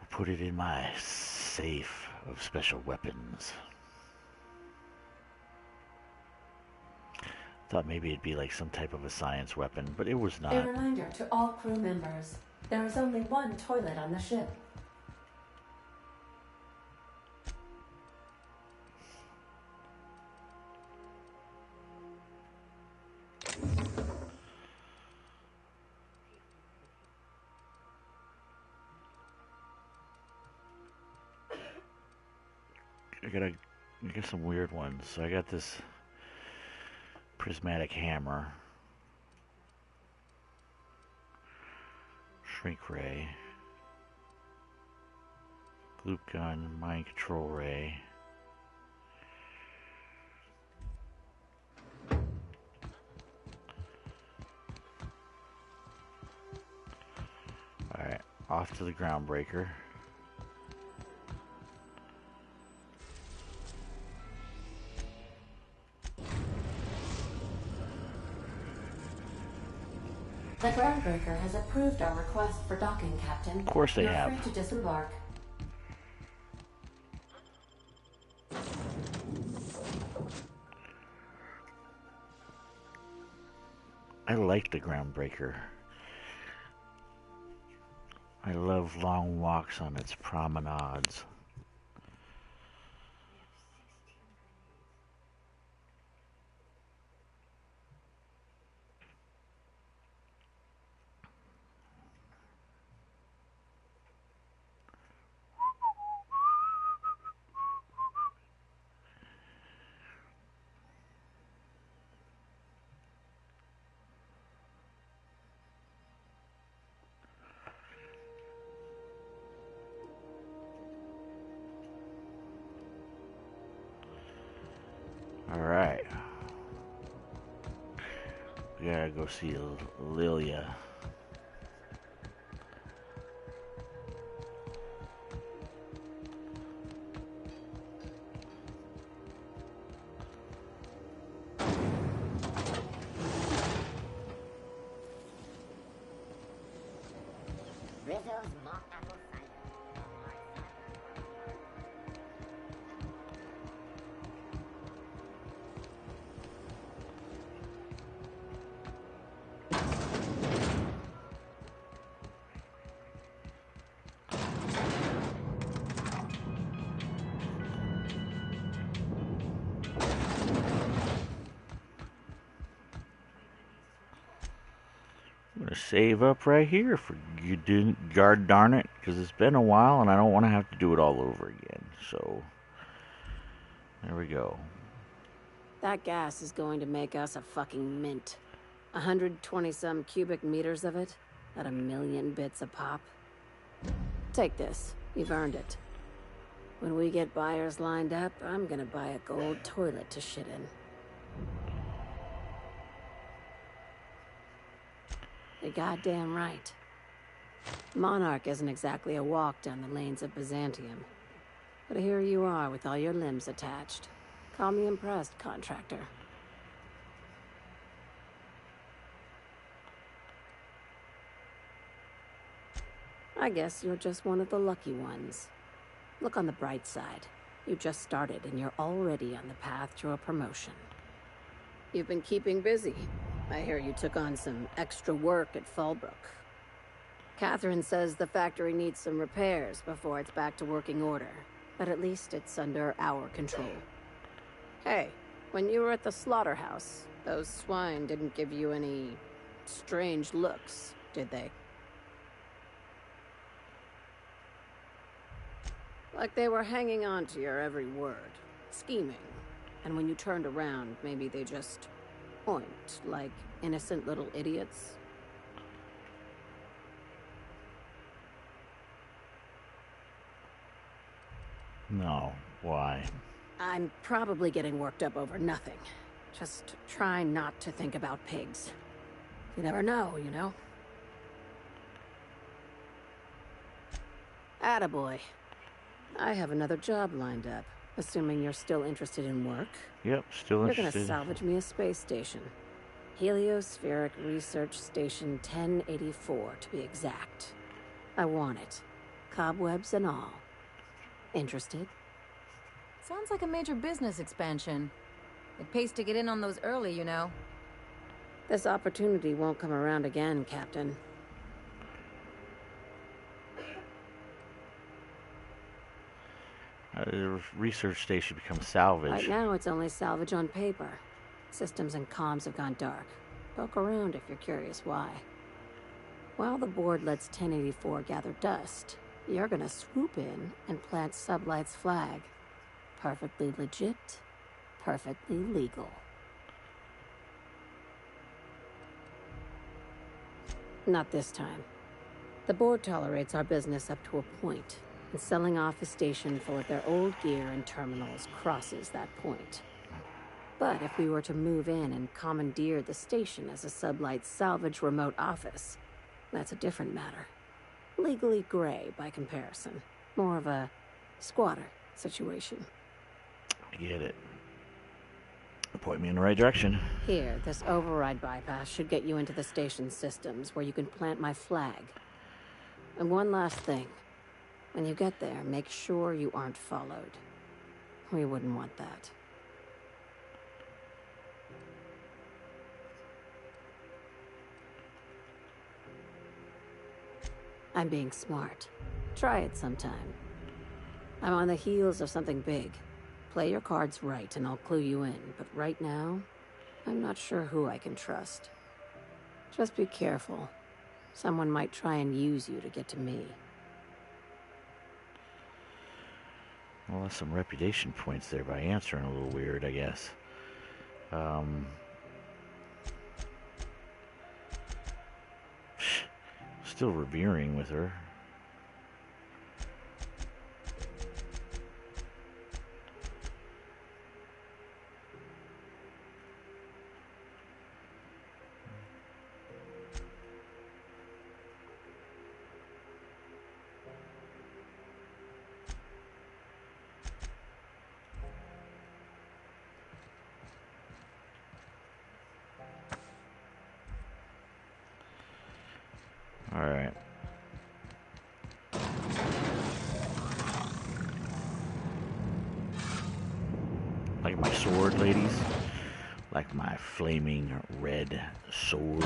Put it in my safe of special weapons. Thought maybe it'd be like some type of a science weapon, but it was not.
A reminder to all crew members, there is only one toilet on the ship.
I got some weird ones. So I got this prismatic hammer, shrink ray, gloop gun, mind control ray. Alright, off to the groundbreaker.
The groundbreaker has approved our request for docking, Captain.
Of course they
You're
have.
free to disembark.
I like the groundbreaker. I love long walks on its promenades. Alright. We gotta go see Lilia. I'm gonna save up right here for you, guard darn it, because it's been a while and I don't want to have to do it all over again. So there we go.
That gas is going to make us a fucking mint. 120-some cubic meters of it, at 1,000,000 bits a pop. Take this. You've earned it. When we get buyers lined up, I'm gonna buy a gold toilet to shit in. You're goddamn right. Monarch isn't exactly a walk down the lanes of Byzantium. But here you are with all your limbs attached. Call me impressed, contractor. I guess you're just one of the lucky ones. Look on the bright side. You just started and you're already on the path to a promotion. You've been keeping busy. I hear you took on some extra work at Fallbrook. Catherine says the factory needs some repairs before it's back to working order, but at least it's under our control. Hey, when you were at the slaughterhouse, those swine didn't give you any strange looks, did they? Like they were hanging on to your every word, scheming. And when you turned around, maybe they just point like innocent little idiots.
No, why?
I'm probably getting worked up over nothing. Just try not to think about pigs. You never know, you know? Attaboy. I have another job lined up, assuming you're still interested in work.
Yep, still
You're
interested.
gonna salvage me a space station. Heliospheric Research Station 1084, to be exact. I want it. Cobwebs and all. Interested?
Sounds like a major business expansion. It pays to get in on those early, you know.
This opportunity won't come around again, Captain.
The research station becomes salvage.
Right now, it's only salvage on paper. Systems and comms have gone dark. Poke around if you're curious why. While the board lets 1084 gather dust, you're gonna swoop in and plant Sublight's flag. Perfectly legit, perfectly legal. Not this time. The board tolerates our business up to a point, and selling off a station full of their old gear and terminals crosses that point. But if we were to move in and commandeer the station as a Sublight salvage remote office, that's a different matter. Legally gray by comparison. More of a squatter situation.
I get it. Point me in the right direction.
Here, this override bypass should get you into the station's systems where you can plant my flag. And one last thing. When you get there, make sure you aren't followed. We wouldn't want that. I'm being smart. Try it sometime. I'm on the heels of something big. Play your cards right and I'll clue you in, but right now, I'm not sure who I can trust. Just be careful. Someone might try and use you to get to me.
Well, that's some reputation points there by answering a little weird, I guess. Still revering with her. Alright. Like my sword, ladies? Like my flaming red sword.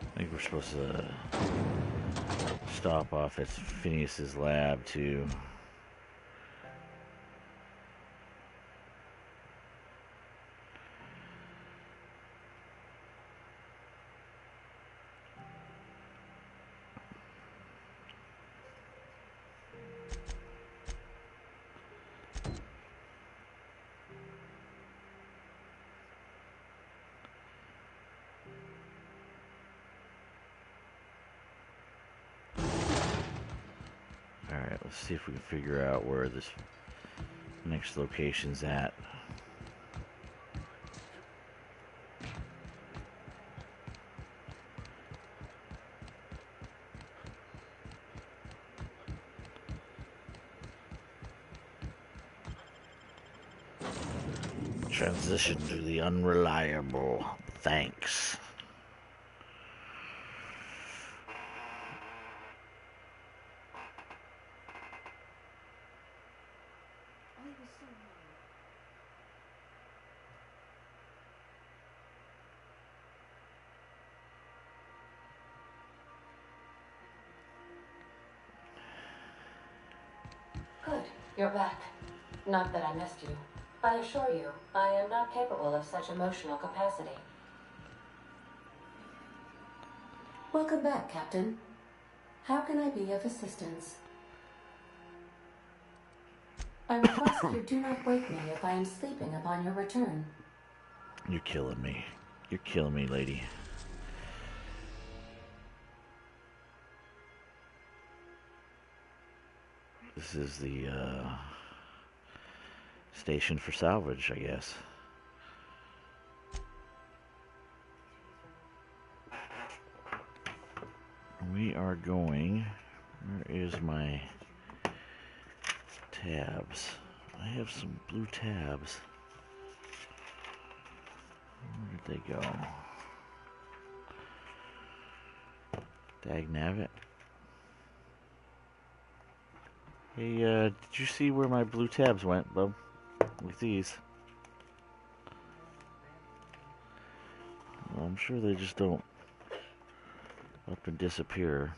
I think we're supposed to stop off at Phineas's lab too. Alright, let's see if we can figure out where this next location's at. Transition to the unreliable. Thanks.
Good, you're back. Not that I missed you. I assure you, I am not capable of such emotional capacity. Welcome back, Captain. How can I be of assistance? I request you do not wake me if I am sleeping upon your return.
You're killing me. You're killing me, lady. This is the station for salvage, I guess. We are going... Where is my tabs? I have some blue tabs. Where did they go? Dagnabbit. Hey, did you see where my blue tabs went, bub? With these. Well, I'm sure they just don't up and disappear.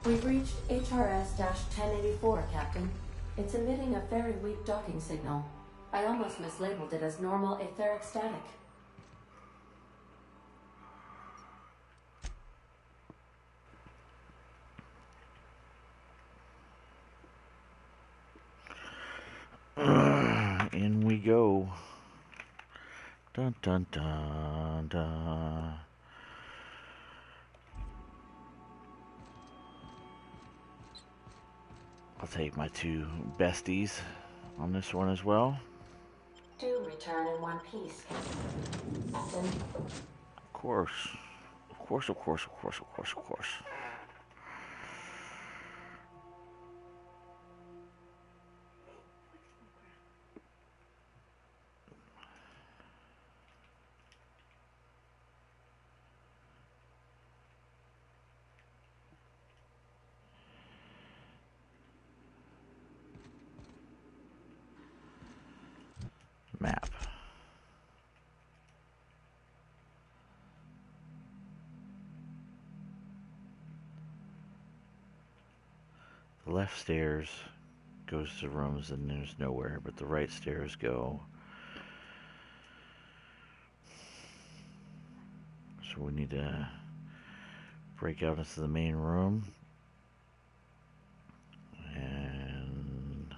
We've reached HRS-1084, Captain. It's emitting a very weak docking signal. I almost mislabeled it as normal etheric static.
In we go. Dun dun dun dun. I'll take my two besties on this one as well.
Do return in one piece, Captain.
Of course. Of course, of course, of course, of course, of course. Map. The left stairs goes to rooms and there's nowhere, but the right stairs go. So we need to break out into the main room. And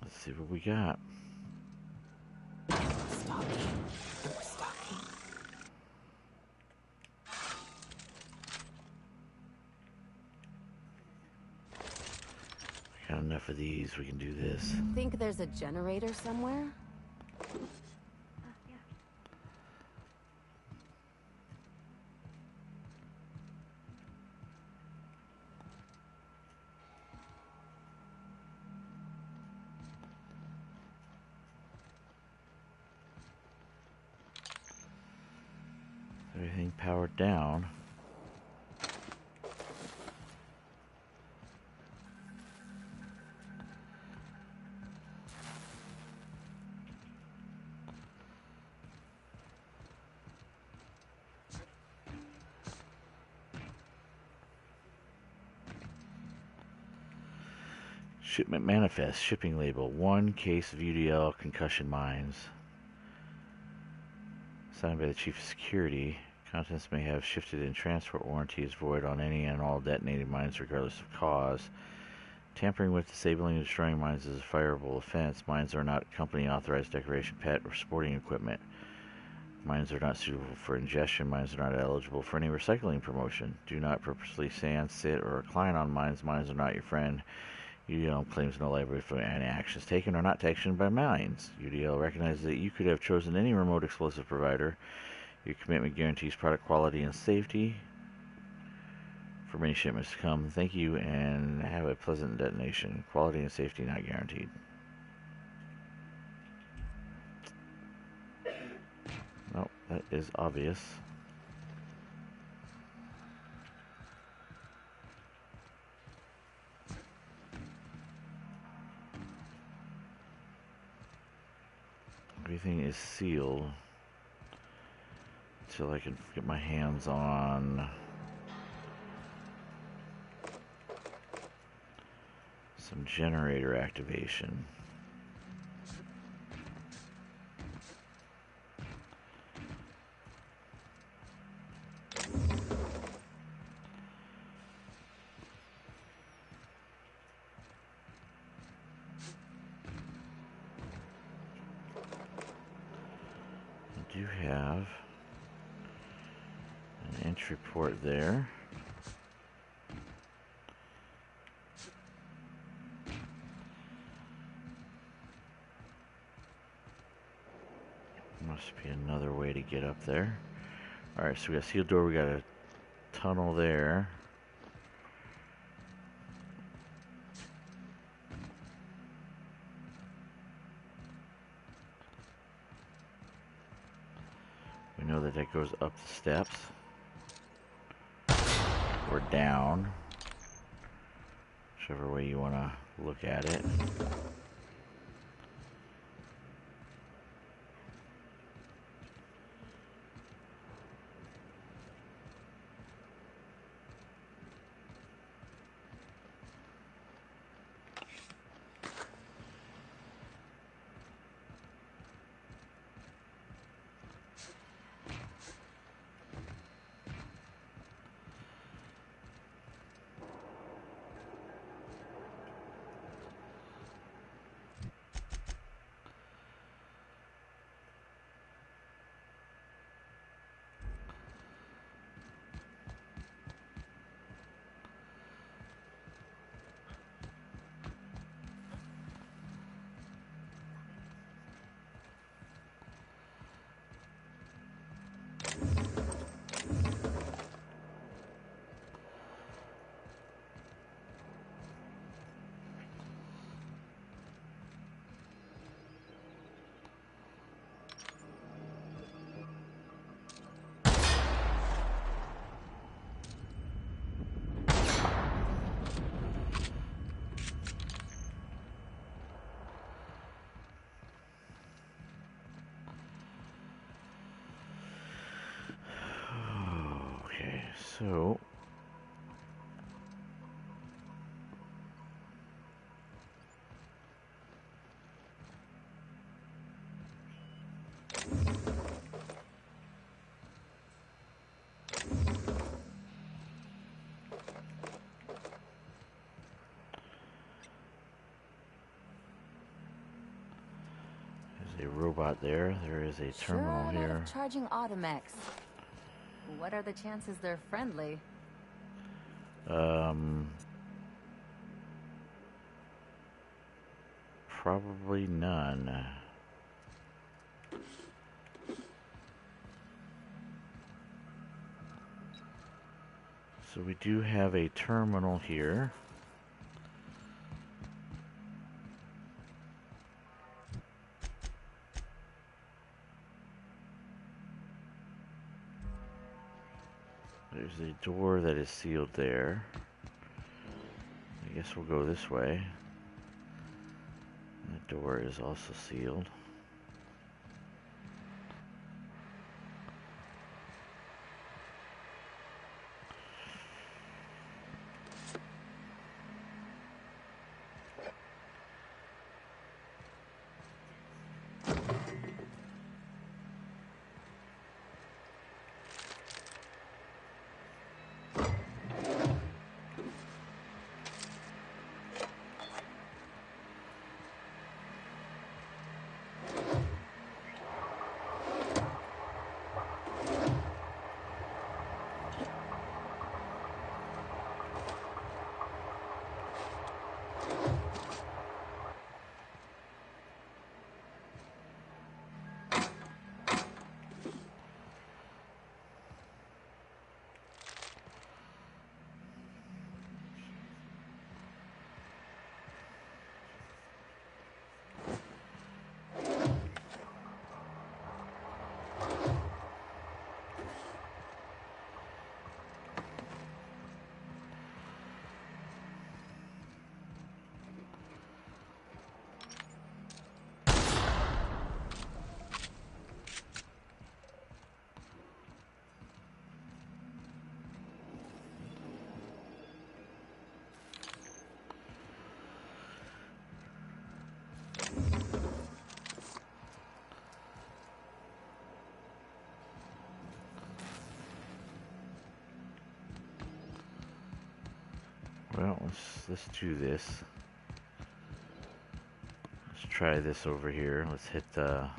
let's see what we got. Got enough of these. We can do this.
Think there's a generator somewhere?
Everything powered down. Shipment manifest, shipping label, 1 case of UDL concussion mines. Signed by the Chief of Security. Contents may have shifted in transport. Warranty is void on any and all detonated mines regardless of cause. Tampering with, disabling, and destroying mines is a fireable offense. Mines are not company authorized decoration, pet, or sporting equipment. Mines are not suitable for ingestion. Mines are not eligible for any recycling promotion. Do not purposely stand, sit, or recline on mines. Mines are not your friend. UDL claims no liability for any actions taken or not taken by mines. UDL recognizes that you could have chosen any remote explosive provider. Your commitment guarantees product quality and safety for many shipments to come. Thank you and have a pleasant detonation. Quality and safety not guaranteed. No, that is obvious. Everything is sealed until I can get my hands on some generator activation. Do have an entry port there. Must be another way to get up there. Alright, so we got a sealed door, we got a tunnel there. We know that that goes up the steps or down, whichever way you want to look at it. So, there's a robot there. There is a terminal
Sure,
here.
Charging automechs. What are the chances they're friendly?
Probably none. So we do have a terminal here. There's a door that is sealed there. I guess we'll go this way. That door is also sealed. Well, let's do this. Let's try this over here. Let's hit the...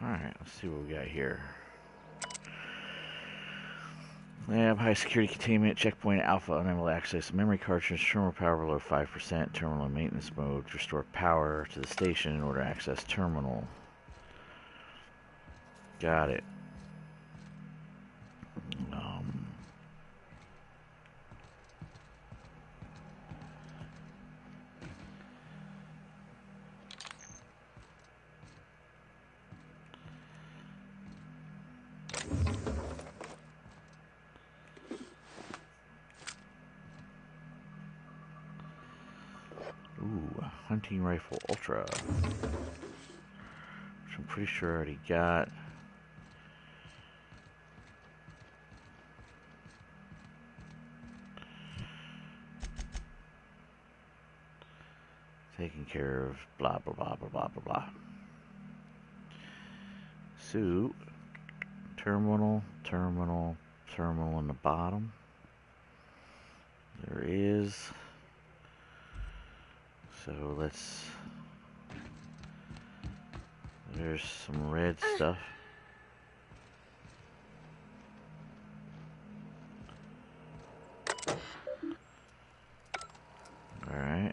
Alright, let's see what we got here. Lab, high security containment, checkpoint alpha, unable to access memory cartridge, terminal power below 5%, terminal in maintenance mode, to restore power to the station in order to access terminal. Got it. Ooh, hunting rifle ultra, which I'm pretty sure I already got. Taking care of blah blah blah blah blah blah blah. So, terminal in the bottom. There is. So let's. There's some red stuff. All right.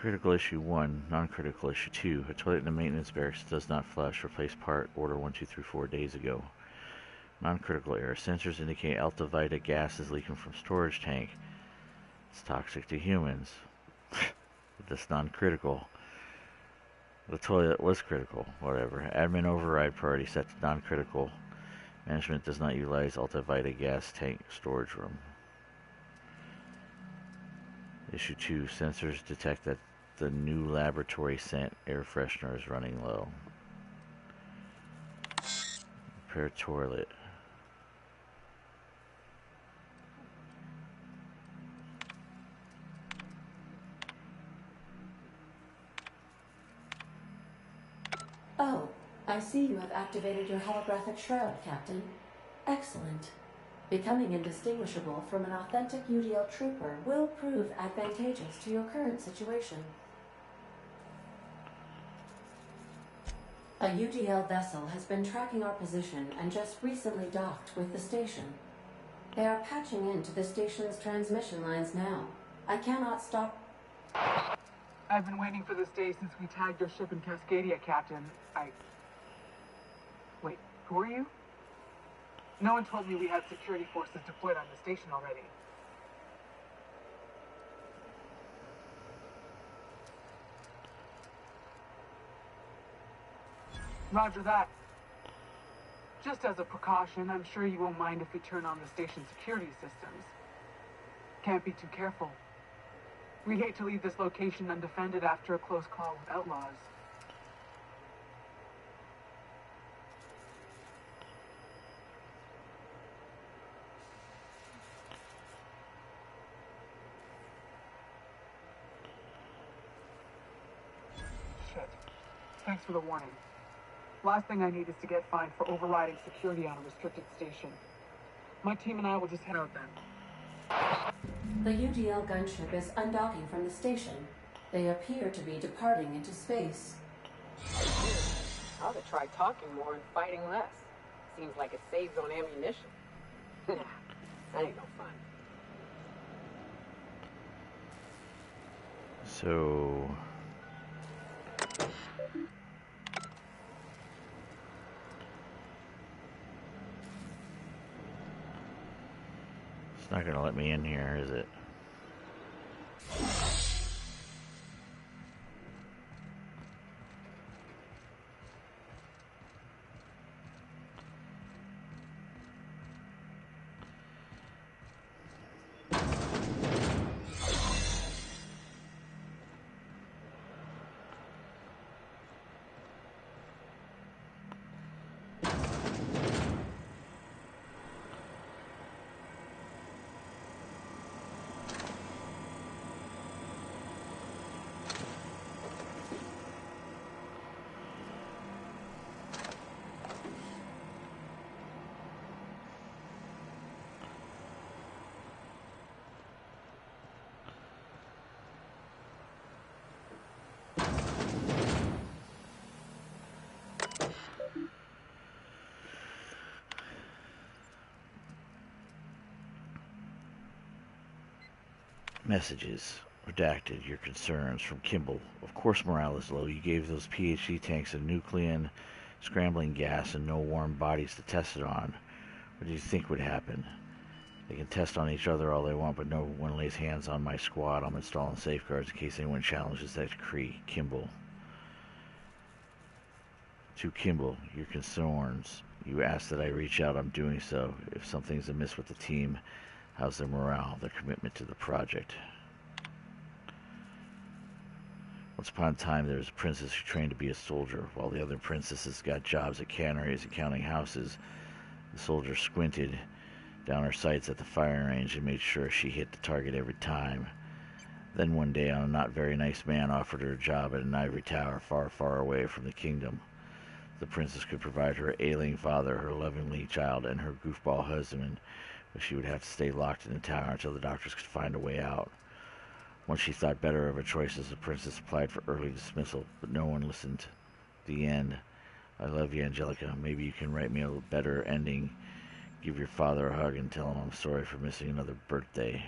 Critical issue 1, non-critical issue 2. A toilet in the maintenance barracks does not flush. Replace part order 1234 days ago. Non-critical error. Sensors indicate alpha vita gas is leaking from storage tank. It's toxic to humans. That's non-critical. The toilet was critical. Whatever. Admin override priority set to non-critical. Management does not utilize alpha vita gas tank storage room. Issue 2. Sensors detect that the new laboratory scent air freshener is running low. Repair toilet.
Oh, I see you have activated your holographic shroud, Captain. Excellent. Becoming indistinguishable from an authentic UDL trooper will prove advantageous to your current situation. A UDL vessel has been tracking our position and just recently docked with the station. They are patching into the station's transmission lines now. I cannot stop.
I've been waiting for this day since we tagged your ship in Cascadia, Captain. Wait, who are you? No one told me we had security forces deployed on the station already. Roger that. Just as a precaution, I'm sure you won't mind if we turn on the station's security systems. Can't be too careful. We hate to leave this location undefended after a close call with outlaws. Shit. Thanks for the warning. Last thing I need is to get fined for overriding security on a restricted station. My team and I will just head out then.
The UDL gunship is undocking from the station. They appear to be departing into space.
I ought to try talking more and fighting less. Seems like it saves on ammunition. Nah, that ain't no fun.
So... It's not going to let me in here, is it? Messages. Redacted. Your concerns. From Kimball. Of course morale is low. You gave those PhD tanks a nuclear scrambling gas and no warm bodies to test it on. What do you think would happen? They can test on each other all they want, but no one lays hands on my squad. I'm installing safeguards in case anyone challenges that decree. Kimball. To Kimball. Your concerns. You asked that I reach out. I'm doing so. If something's amiss with the team, how's their morale, their commitment to the project? Once upon a time, there was a princess who trained to be a soldier. While the other princesses got jobs at canneries and counting houses, the soldier squinted down her sights at the firing range and made sure she hit the target every time. Then one day, a not very nice man offered her a job at an ivory tower far, far away from the kingdom. The princess could provide her ailing father, her lovingly child, and her goofball husband, but she would have to stay locked in the tower until the doctors could find a way out. Once she thought better of her choices, the princess applied for early dismissal, but no one listened. The end. I love you, Angelica. Maybe you can write me a better ending. Give your father a hug and tell him I'm sorry for missing another birthday.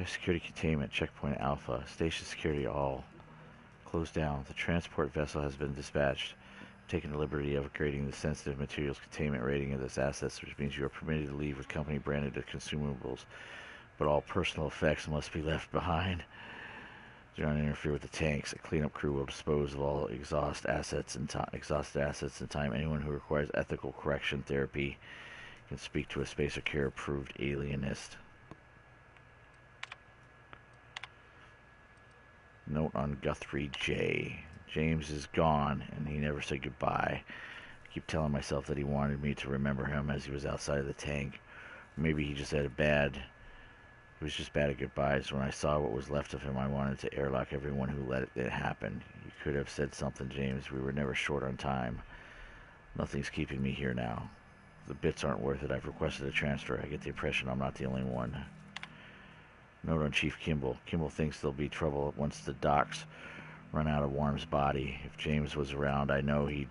Security containment, checkpoint Alpha. Station security all. Closed down. The transport vessel has been dispatched. Taking the liberty of upgrading the sensitive materials containment rating of this assets, which means you are permitted to leave with company branded consumables, but all personal effects must be left behind. Do not interfere with the tanks. A cleanup crew will dispose of all exhausted assets in time. Anyone who requires ethical correction therapy can speak to a Spacer Care approved alienist. Note on Guthrie J. James is gone, and he never said goodbye. I keep telling myself that he wanted me to remember him as he was outside of the tank. Maybe he just had he was just bad at goodbyes. When I saw what was left of him, I wanted to airlock everyone who let it happen. You could have said something, James. We were never short on time. Nothing's keeping me here now. The bits aren't worth it. I've requested a transfer. I get the impression I'm not the only one. Note on Chief Kimball. Kimball thinks there'll be trouble once the docks run out of Worm's body. If James was around, I know he'd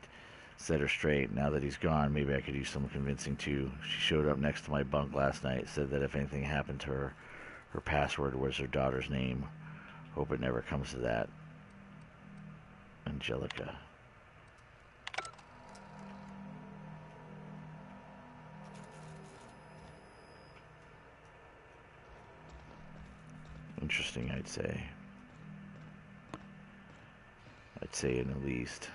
set her straight. Now that he's gone, maybe I could use some convincing too. She showed up next to my bunk last night, said that if anything happened to her, her password was her daughter's name. Hope it never comes to that. Angelica. Interesting, I'd say. I'd say in the least.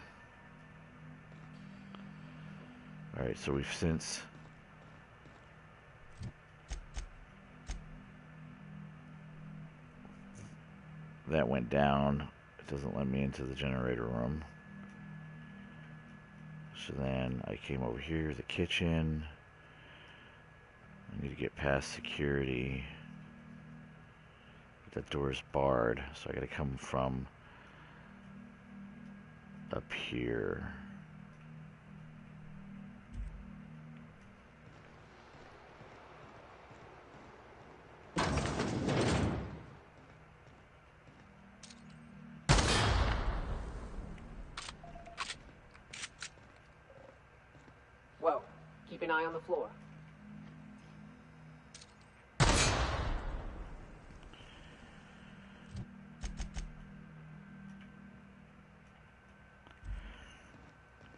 Alright, so we've since that went down. It doesn't let me into the generator room. So then I came over here, the kitchen. I need to get past security. That door is barred, so I gotta come from up here.
Whoa, keep an eye on the floor.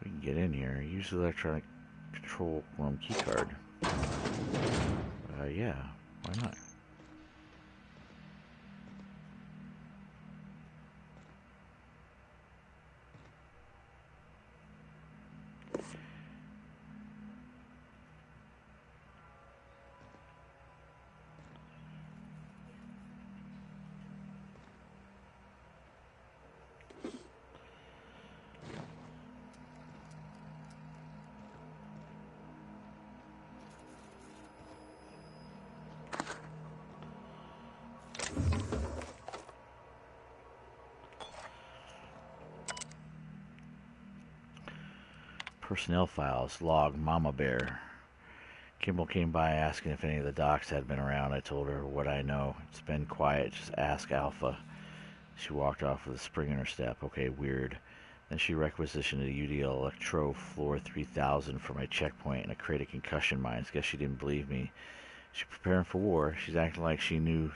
We can get in here. Use the electronic control room keycard. Yeah, why not? Personnel files, log, Mama Bear. Kimball came by asking if any of the docs had been around. I told her what I know. It's been quiet, just ask Alpha. She walked off with a spring in her step. Okay, weird. Then she requisitioned a UDL Electro Floor 3000 for my checkpoint and a crate of concussion mines. Guess she didn't believe me. She's preparing for war. She's acting like she knows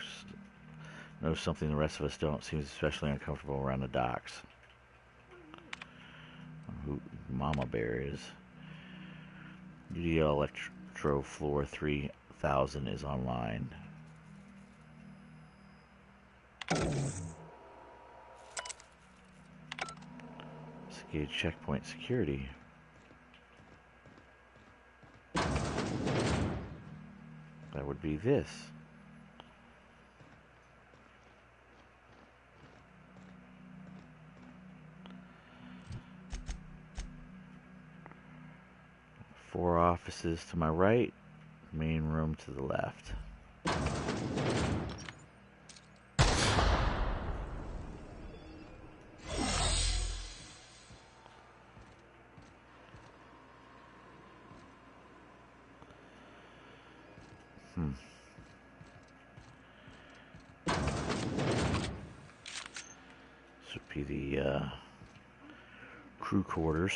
something the rest of us don't. Seems especially uncomfortable around the docks. Who Mama Bear is. UDL Electro Floor 3000 is online. Gauge checkpoint security. That would be this. Four offices to my right, main room to the left. This would be the crew quarters.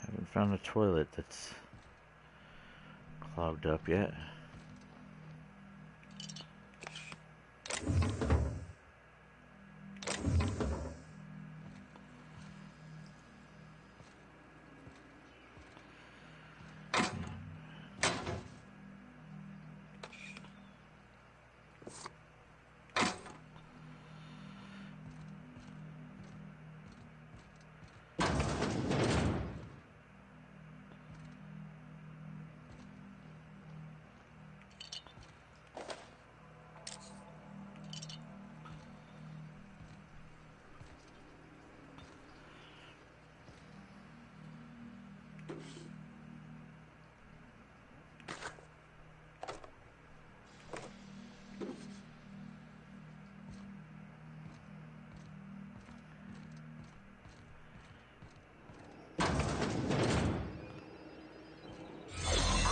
Haven't found a toilet that's clogged up yet.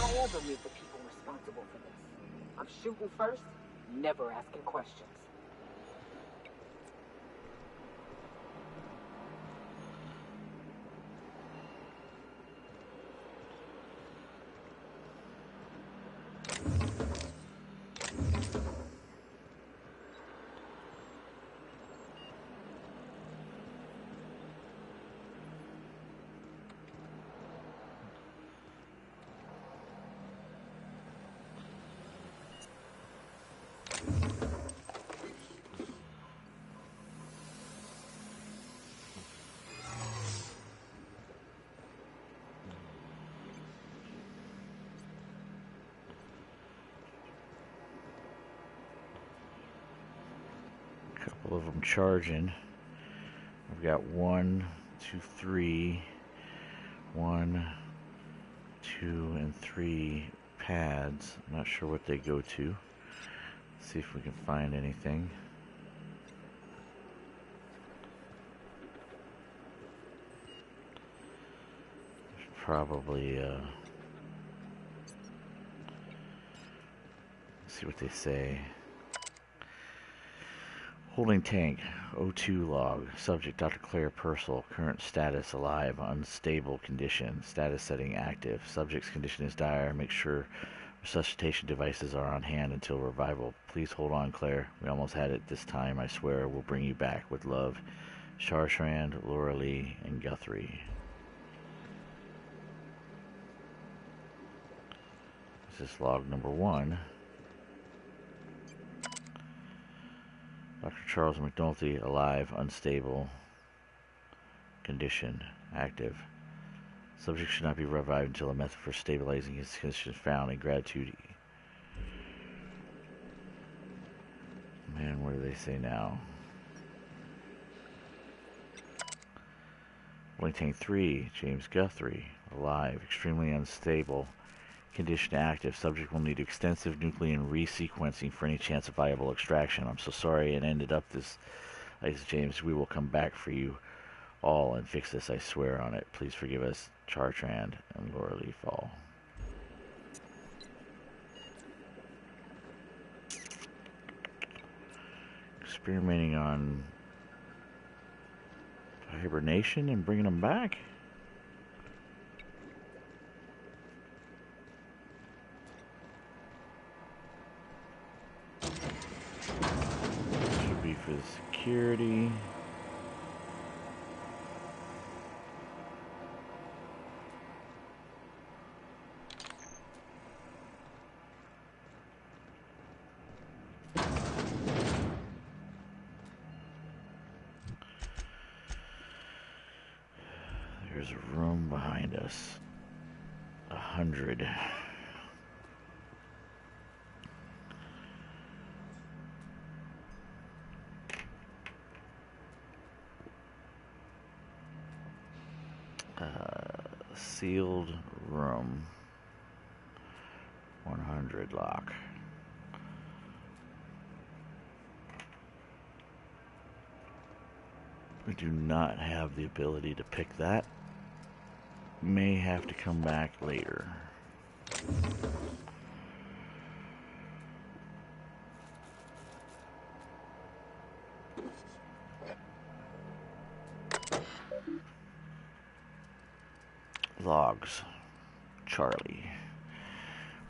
I ever meet the people responsible for this. I'm shooting first, never asking questions.
Couple of them charging. I've got 1, 2, 3, 1, 2, and 3 pads. I'm not sure what they go to. Let's see if we can find anything. There's probably let's see what they say. Holding tank, O2 log, subject Dr. Claire Purcell, current status alive, unstable condition, status setting active, subject's condition is dire, make sure resuscitation devices are on hand until revival. Please hold on, Claire, we almost had it this time, I swear, we'll bring you back, with love, Chartrand, Laura Lee, and Guthrie. This is log number 1. Dr. Charles McNulty, alive, unstable, condition, active. Subject should not be revived until a method for stabilizing his condition is found. In gratitude. Man, what do they say now? Holding tank 3, James Guthrie, alive, extremely unstable, condition active. Subject will need extensive nucleon resequencing for any chance of viable extraction. I'm so sorry it ended up this. James, we will come back for you all and fix this, I swear on it. Please forgive us, Chartrand and Laura Lee Fall. Experimenting on hibernation and bringing them back? Should be for the security. There's a room behind us. 100. Sealed room. 100. 400 lock. We do not have the ability to pick that. May have to come back later. Logs. Charlie.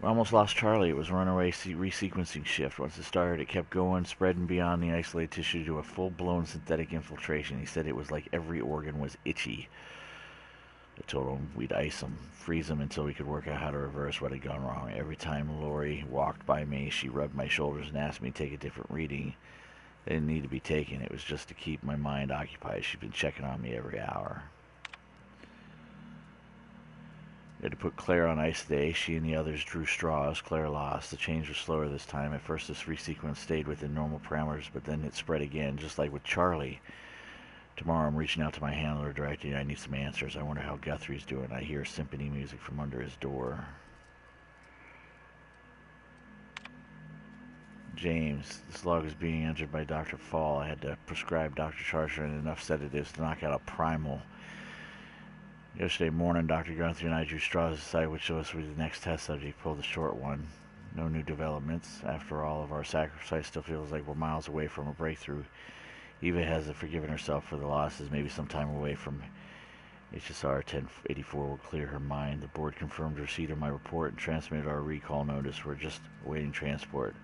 We almost lost Charlie. It was a runaway resequencing shift. Once it started, it kept going, spreading beyond the isolated tissue to a full-blown synthetic infiltration. He said it was like every organ was itchy. I told him we'd ice him, freeze him until we could work out how to reverse what had gone wrong. Every time Lori walked by me, she rubbed my shoulders and asked me to take a different reading. They didn't need to be taken. It was just to keep my mind occupied. She'd been checking on me every hour. We had to put Claire on ice today. She and the others drew straws. Claire lost. The change was slower this time. At first, this resequence stayed within normal parameters, but then it spread again, just like with Charlie. Tomorrow, I'm reaching out to my handler directly. I need some answers. I wonder how Guthrie's doing. I hear symphony music from under his door. James, this log is being entered by Dr. Fall. I had to prescribe Dr. Charger and enough sedatives to knock out a primal. Yesterday morning, Dr. Guthrie and I drew straws to decide which of us would be the next test subject. Pulled the short one. No new developments. After all of our sacrifice, still feels like we're miles away from a breakthrough. Eva hasn't forgiven herself for the losses. Maybe some time away from HSR 1084 will clear her mind. The board confirmed receipt of my report and transmitted our recall notice. We're just awaiting transport.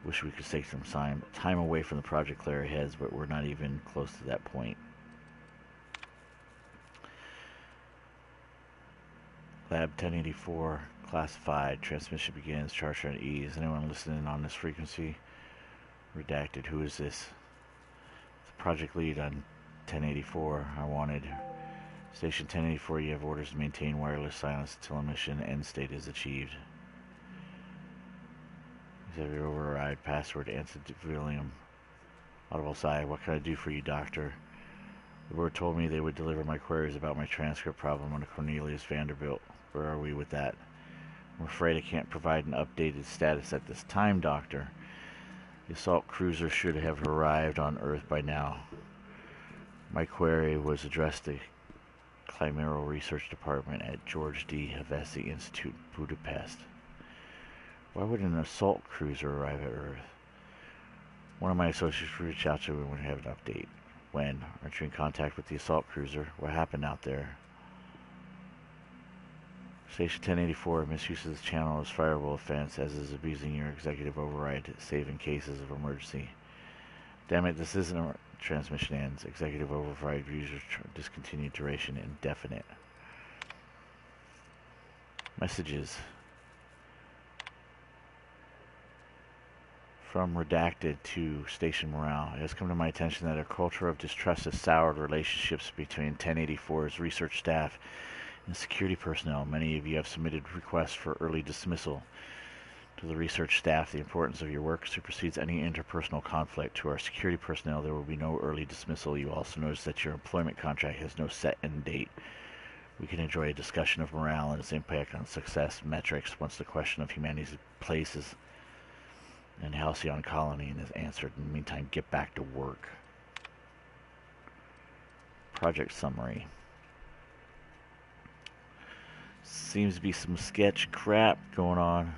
Wish we could take some time away from the project clear our heads, but we're not even close to that point. Lab 1084, classified. Transmission begins. Charger on E. Is anyone listening on this frequency? Redacted. Who is this? The project lead on 1084. I wanted. Station 1084, you have orders to maintain wireless silence until mission end state is achieved. Executive override. Password. Antediluvium. Audible sigh. What can I do for you, Doctor? The board told me they would deliver my queries about my transcript problem on Cornelius Vanderbilt. Where are we with that? I'm afraid I can't provide an updated status at this time, Doctor. The assault cruiser should have arrived on Earth by now. My query was addressed to Chimeral Research Department at George D. Havesi Institute, Budapest. Why would an assault cruiser arrive at Earth? One of my associates will reach out to me when we have an update. When? Aren't you in contact with the assault cruiser? What happened out there? Station 1084, misuse of this channel is fireable offense, as is abusing your executive override to save in cases of emergency. Damn it, this isn't a transmission ends. Executive override user discontinued duration indefinite. Messages. From Redacted to Station Morale. It has come to my attention that a culture of distrust has soured relationships between 1084's research staff and security personnel. Many of you have submitted requests for early dismissal. To the research staff, the importance of your work supersedes any interpersonal conflict. To our security personnel, there will be no early dismissal. You also notice that your employment contract has no set end date. We can enjoy a discussion of morale and its impact on success metrics once the question of humanity's places and Halcyon Colony is answered. In the meantime, get back to work. Project summary. Seems to be some sketch crap going on.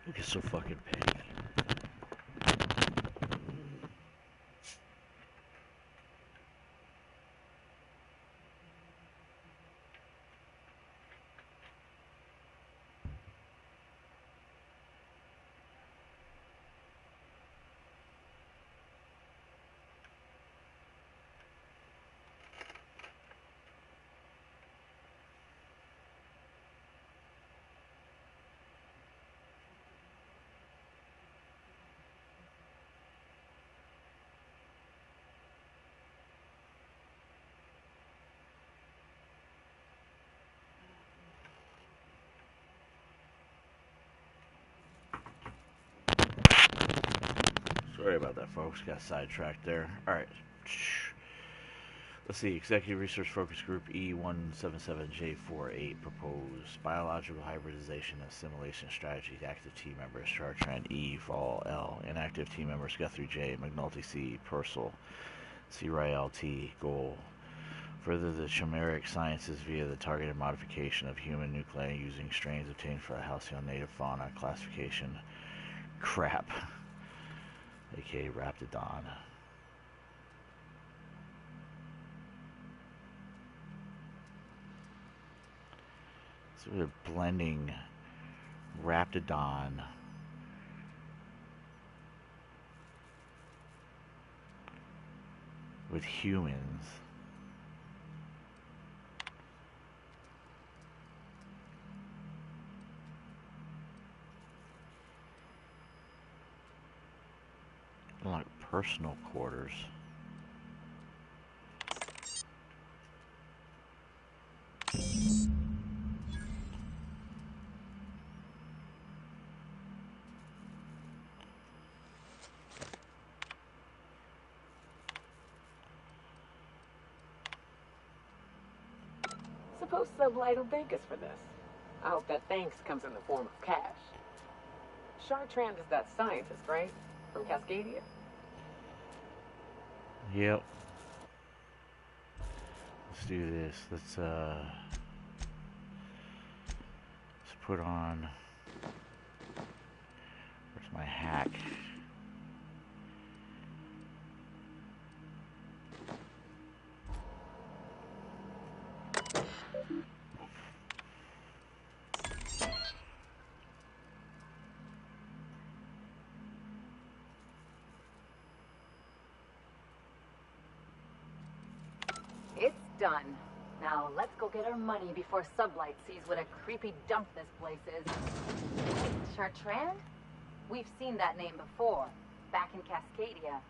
I get so fucking paid. Sorry about that, folks. Got sidetracked there. Alright. Let's see. Executive Research Focus Group E177J48 proposed biological hybridization assimilation strategy. Active team members Chartrand E, Vol L. Inactive team members Guthrie J, McNulty C, Purcell C, Rael T. Goal. Further the chimeric sciences via the targeted modification of human nuclei using strains obtained from the halcyon native fauna classification. Crap. aka Raptidon. So we're blending Raptidon with humans. Like personal quarters.
Suppose Sublight will thank us for this. I hope that thanks comes in the form of cash. Chartrand is that scientist, right? From Cascadia?
Yep. Let's do this. Let's put on. Where's my hack?
It's done. Now let's go get our money before Sublight sees what a creepy dump this place is. Wait, Chartrand? We've seen that name before, back in Cascadia.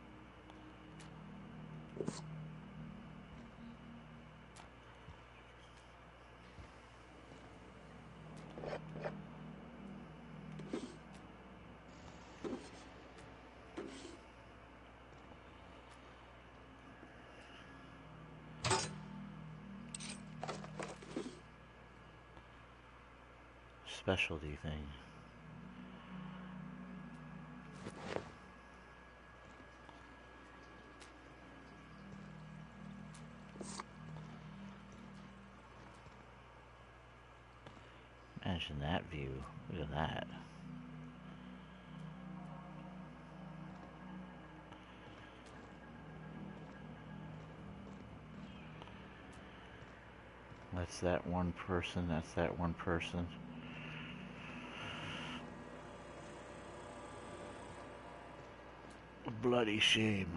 Specialty thing. Imagine that view. Look at that. That's that one person. That's that one person. Bloody shame.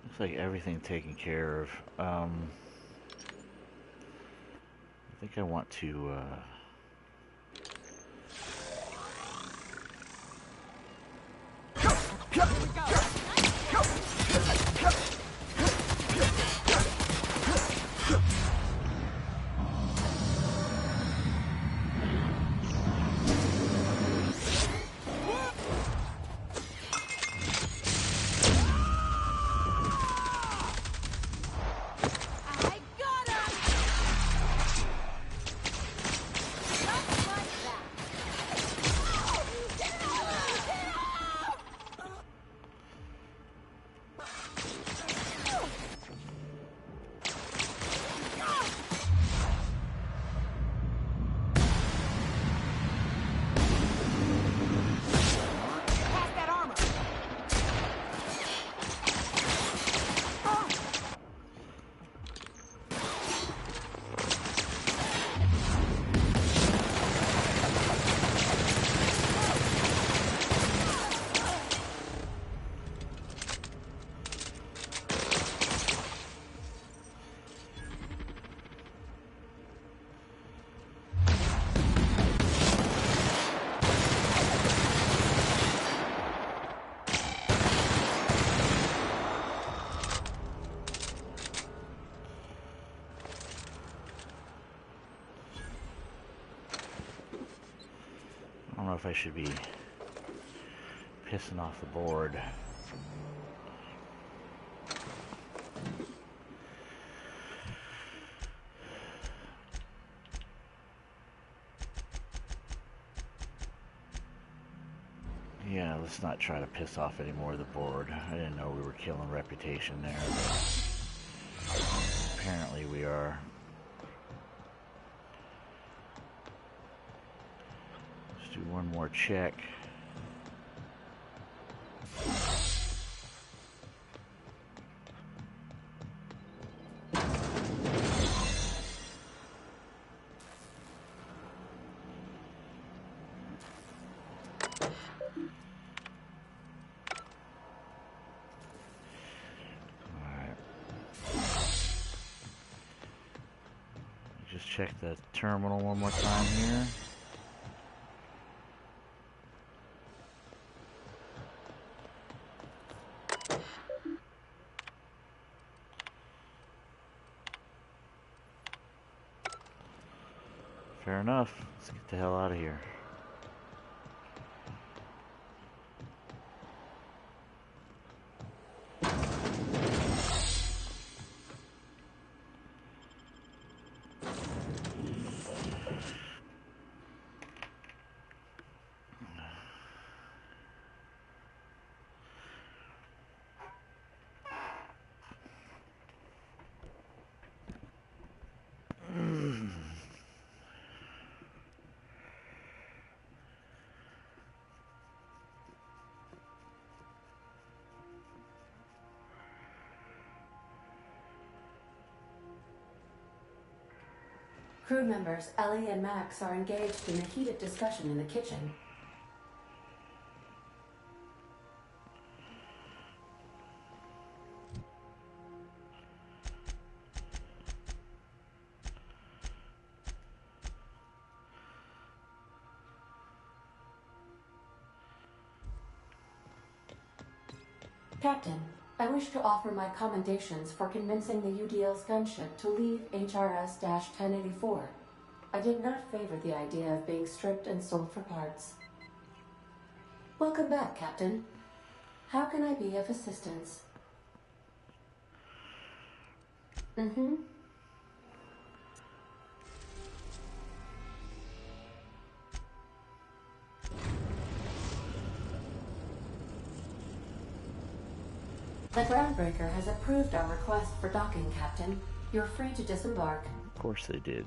Looks like everything taken care of. I think I want to if I should be pissing off the board. Yeah, let's not try to piss off any more of the board. I didn't know we were killing reputation there, but apparently we are. Let's do one more check. Just check the terminal one more time here. Fair enough. Let's get the hell out of here.
Crew members Ellie and Max are engaged in a heated discussion in the kitchen. Captain, I wish to offer my commendations for convincing the UDL's gunship to leave HRS-1084. I did not favor the idea of being stripped and sold for parts. Welcome back, Captain. How can I be of assistance? The groundbreaker has approved our request for docking, Captain. You're free to disembark.
Of course they did.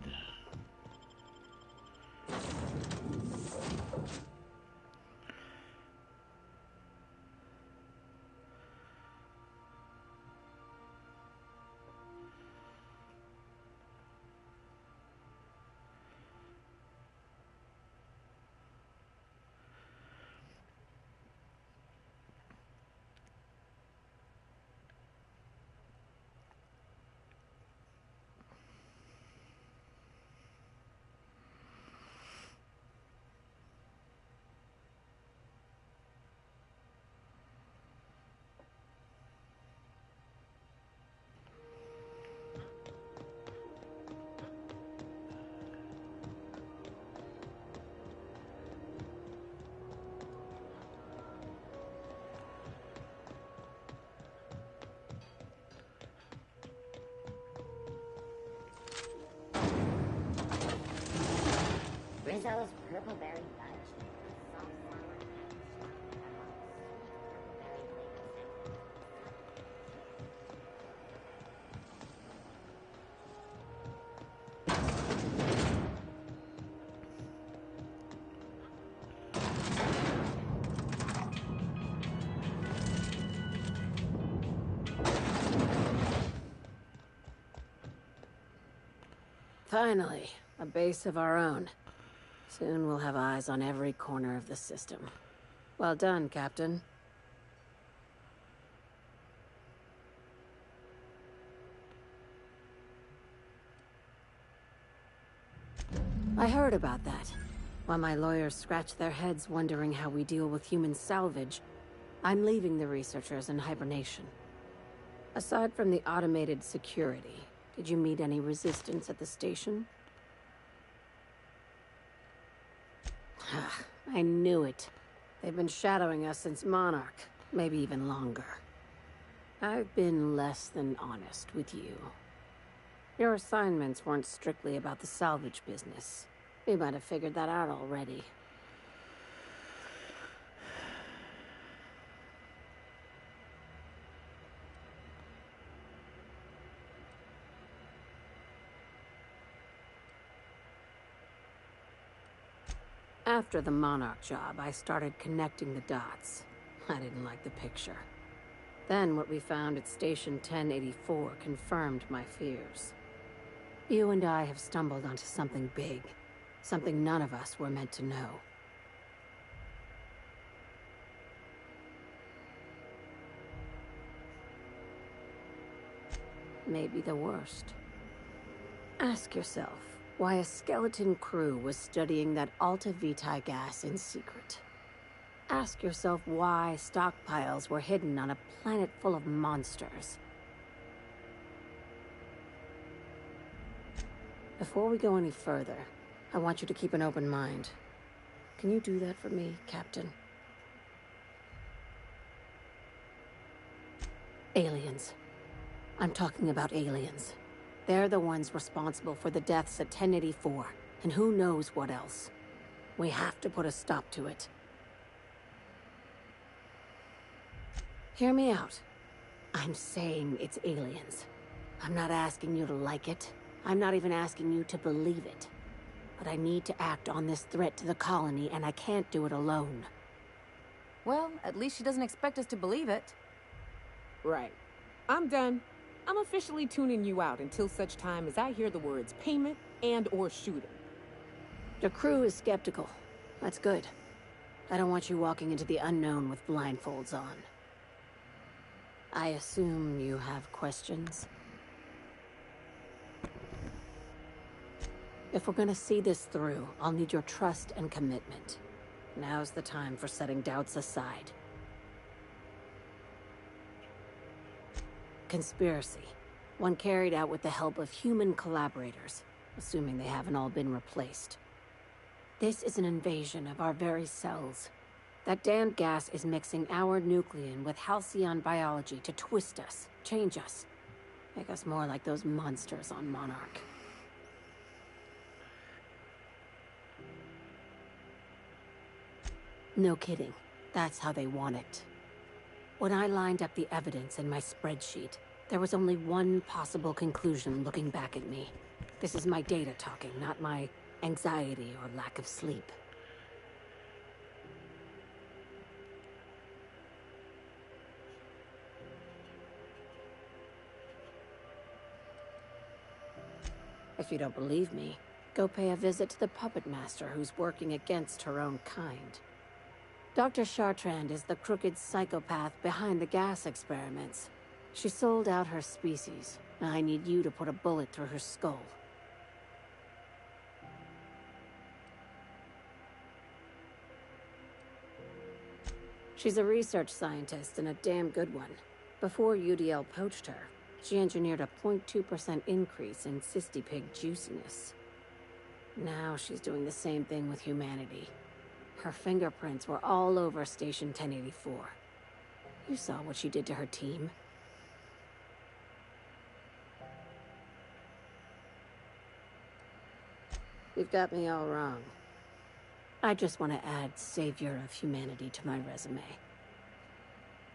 Rizzo's purple berry fudge.
Finally, a base of our own. Soon we'll have eyes on every corner of the system. Well done, Captain. I heard about that. While my lawyers scratch their heads wondering how we deal with human salvage, I'm leaving the researchers in hibernation. Aside from the automated security, did you meet any resistance at the station? I knew it. They've been shadowing us since Monarch, maybe even longer. I've been less than honest with you. Your assignments weren't strictly about the salvage business. We might have figured that out already. After the Monarch job, I started connecting the dots. I didn't like the picture. Then what we found at Station 1084 confirmed my fears. You and I have stumbled onto something big. Something none of us were meant to know. Maybe the worst. Ask yourself why a skeleton crew was studying that Alta Vitae gas in secret. Ask yourself why stockpiles were hidden on a planet full of monsters. Before we go any further, I want you to keep an open mind. Can you do that for me, Captain? Aliens. I'm talking about aliens. They're the ones responsible for the deaths at 1084, and who knows what else. We have to put a stop to it. Hear me out. I'm saying it's aliens. I'm not asking you to like it. I'm not even asking you to believe it. But I need to act on this threat to the colony, and I can't do it alone.
Well, at least she doesn't expect us to believe it.
Right. I'm done. I'm officially tuning you out until such time as I hear the words payment and/or shooting.
Your crew is skeptical. That's good. I don't want you walking into the unknown with blindfolds on. I assume you have questions? If we're gonna see this through, I'll need your trust and commitment. Now's the time for setting doubts aside. Conspiracy. One carried out with the help of human collaborators, assuming they haven't all been replaced. This is an invasion of our very cells. That damned gas is mixing our nucleon with halcyon biology to twist us, change us, make us more like those monsters on Monarch. No kidding. That's how they want it. When I lined up the evidence in my spreadsheet, there was only one possible conclusion looking back at me. This is my data talking, not my anxiety or lack of sleep. If you don't believe me, go pay a visit to the puppet master who's working against her own kind. Dr. Chartrand is the crooked psychopath behind the gas experiments. She sold out her species. I need you to put a bullet through her skull. She's a research scientist and a damn good one. Before UDL poached her, she engineered a 0.2% increase in cystipig juiciness. Now she's doing the same thing with humanity. Her fingerprints were all over Station 1084. You saw what she did to her team. You've got me all wrong. I just want to add Savior of Humanity to my resume.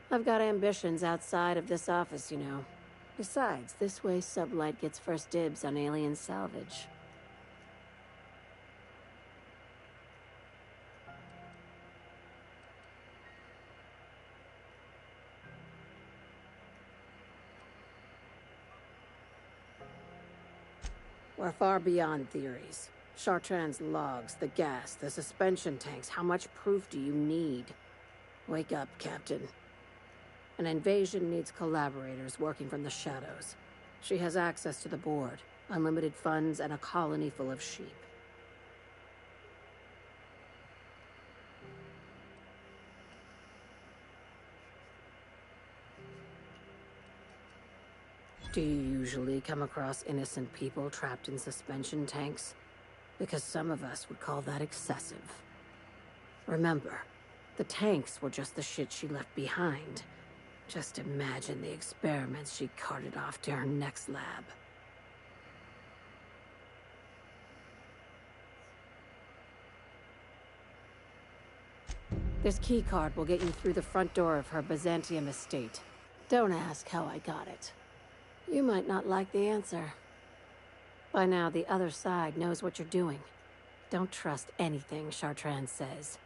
I've got ambitions outside of this office, you know. Besides, this way Sublight gets first dibs on alien salvage. We're far beyond theories. Chartrand's logs, the gas, the suspension tanks. How much proof do you need? Wake up, Captain. An invasion needs collaborators working from the shadows. She has access to the board, unlimited funds, and a colony full of sheep. Do you usually come across innocent people trapped in suspension tanks? Because some of us would call that excessive. Remember, the tanks were just the shit she left behind. Just imagine the experiments she carted off to her next lab. This keycard will get you through the front door of her Byzantium estate. Don't ask how I got it. You might not like the answer. By now, the other side knows what you're doing. Don't trust anything Chartrand says.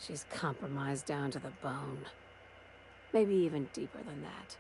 She's compromised down to the bone. Maybe even deeper than that.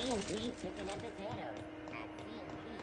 C&D chicken and potatoes. At C&D,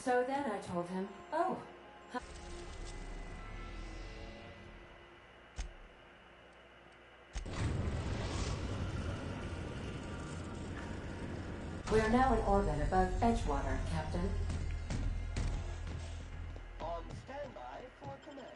So then I told him, oh. We are now in orbit above Edgewater, Captain.
On standby for command.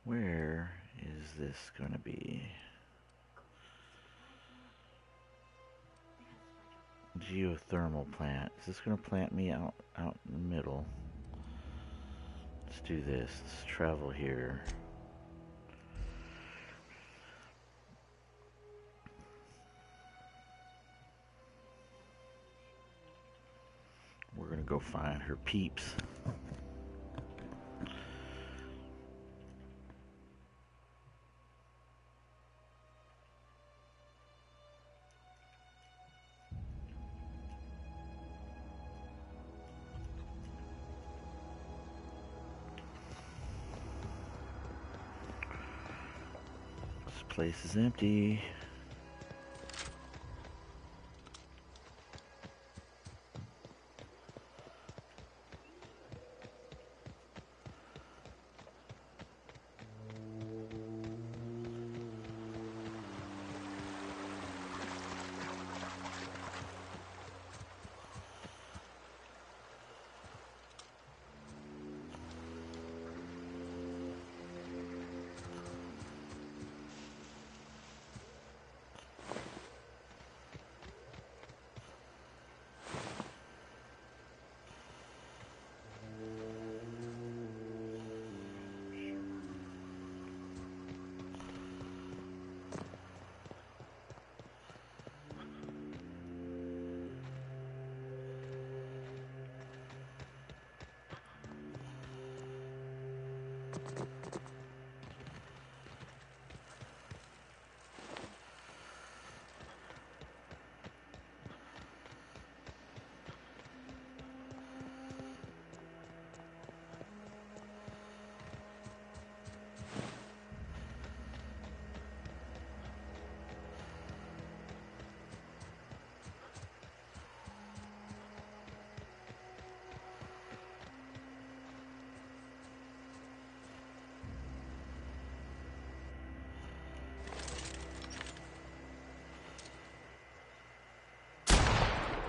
Where is this going to be? Geothermal plant. Is this going to plant me out in the middle? Let's do this. Let's travel here. We're going to go find her peeps. Place is empty.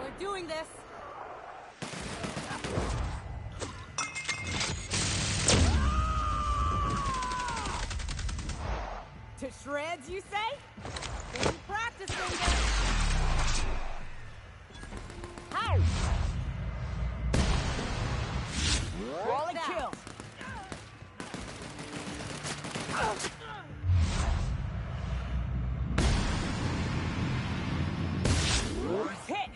We're doing this!
To shreds, you say?
Been practicing this! How?
Quality kill! Hit!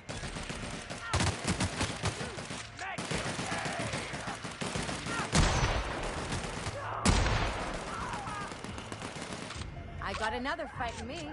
I got another fighting me.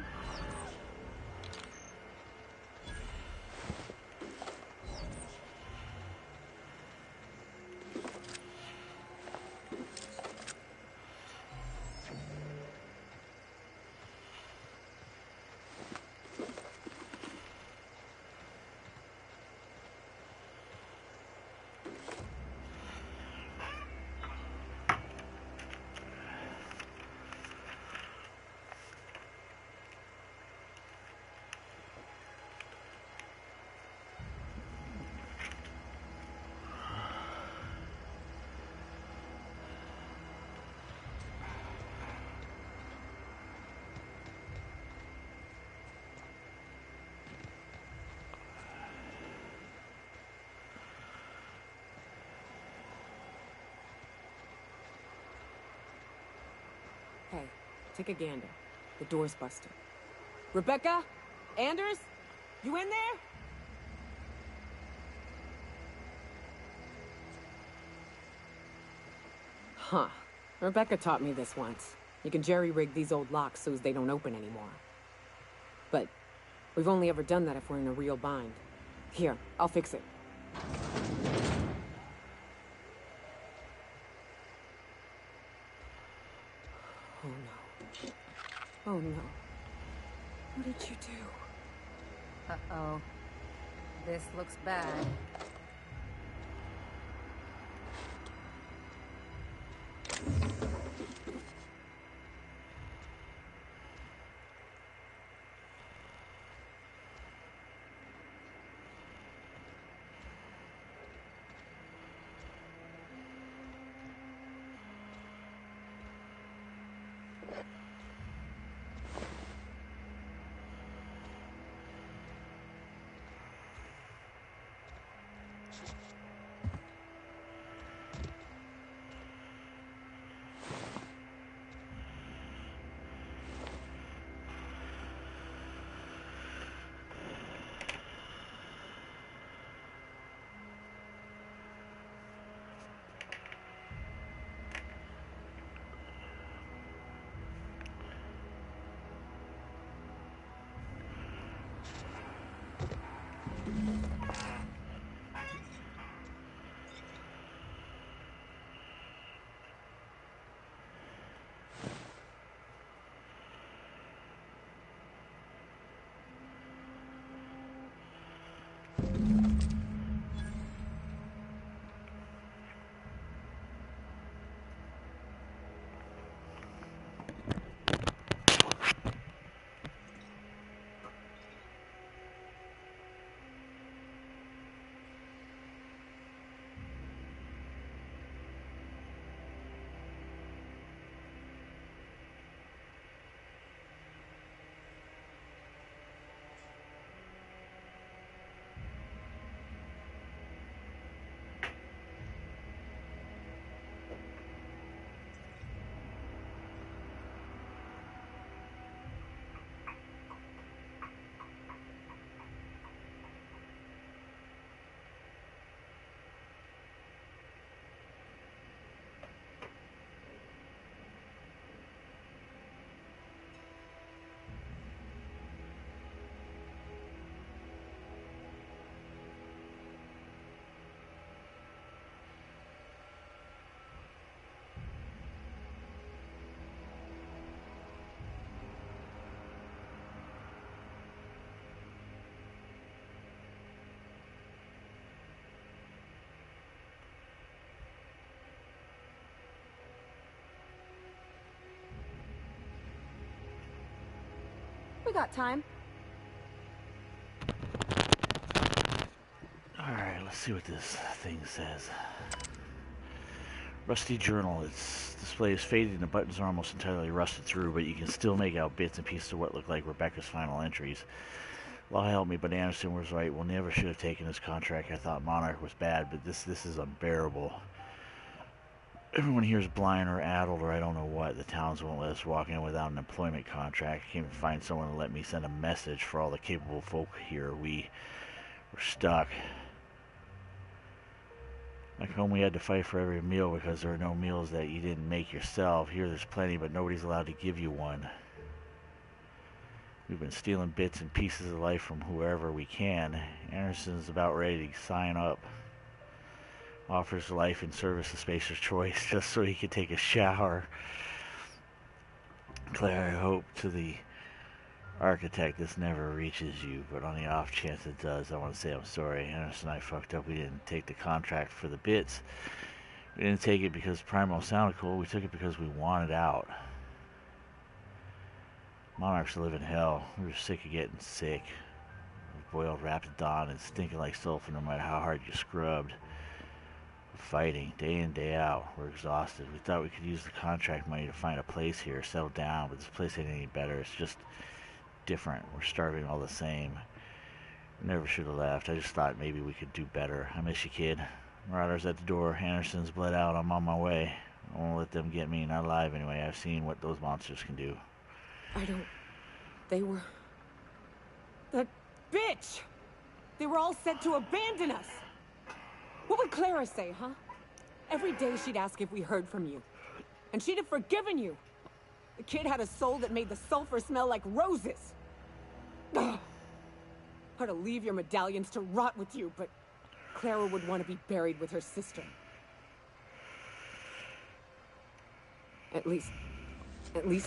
Hey, take a gander. The door's busted. Rebecca? Anders? You in there? Huh. Rebecca taught me this once. You can jerry-rig these old locks so as they don't open anymore. But we've only ever done that if we're in a real bind. Here, I'll fix it. Oh no. Oh no. What did you do?
Uh-oh. This looks bad. We got time.
Alright, let's see what this thing says. Rusty journal. Its display is faded and the buttons are almost entirely rusted through, but you can still make out bits and pieces of what look like Rebecca's final entries. Law helped me, but Anderson was right. We never should have taken this contract. I thought Monarch was bad, but this is unbearable. Everyone here is blind or addled or I don't know what. The towns won't let us walk in without an employment contract. I can't even find someone to let me send a message for all the capable folk here. We're stuck. Back home we had to fight for every meal because there are no meals that you didn't make yourself. Here there's plenty, but nobody's allowed to give you one. We've been stealing bits and pieces of life from whoever we can. Anderson's about ready to sign up. Offers life and service to Spacer's Choice just so he could take a shower. Claire, I hope to the architect this never reaches you, but on the off chance it does, I want to say I'm sorry. Anderson and I fucked up. We didn't take the contract for the bits. We didn't take it because Primo sounded cool. We took it because we wanted out. Monarchs live in hell. We were sick of getting sick. Boiled Raptidon and stinking like sulfur no matter how hard you scrubbed. We're fighting day in, day out. We're exhausted. We thought we could use the contract money to find a place here, settle down, but this place ain't any better. It's just different. We're starving all the same. Never should have left. I just thought maybe we could do better. I miss you, kid. Marauders at the door. Anderson's bled out. I'm on my way. I won't let them get me. Not alive anyway. I've seen what those monsters can do.
They were... That bitch! They were all set to abandon us! What would Clara say, huh? Every day she'd ask if we heard from you. And she'd have forgiven you. The kid had a soul that made the sulfur smell like roses. Ugh. I'd leave your medallions to rot with you, but Clara would want to be buried with her sister. At least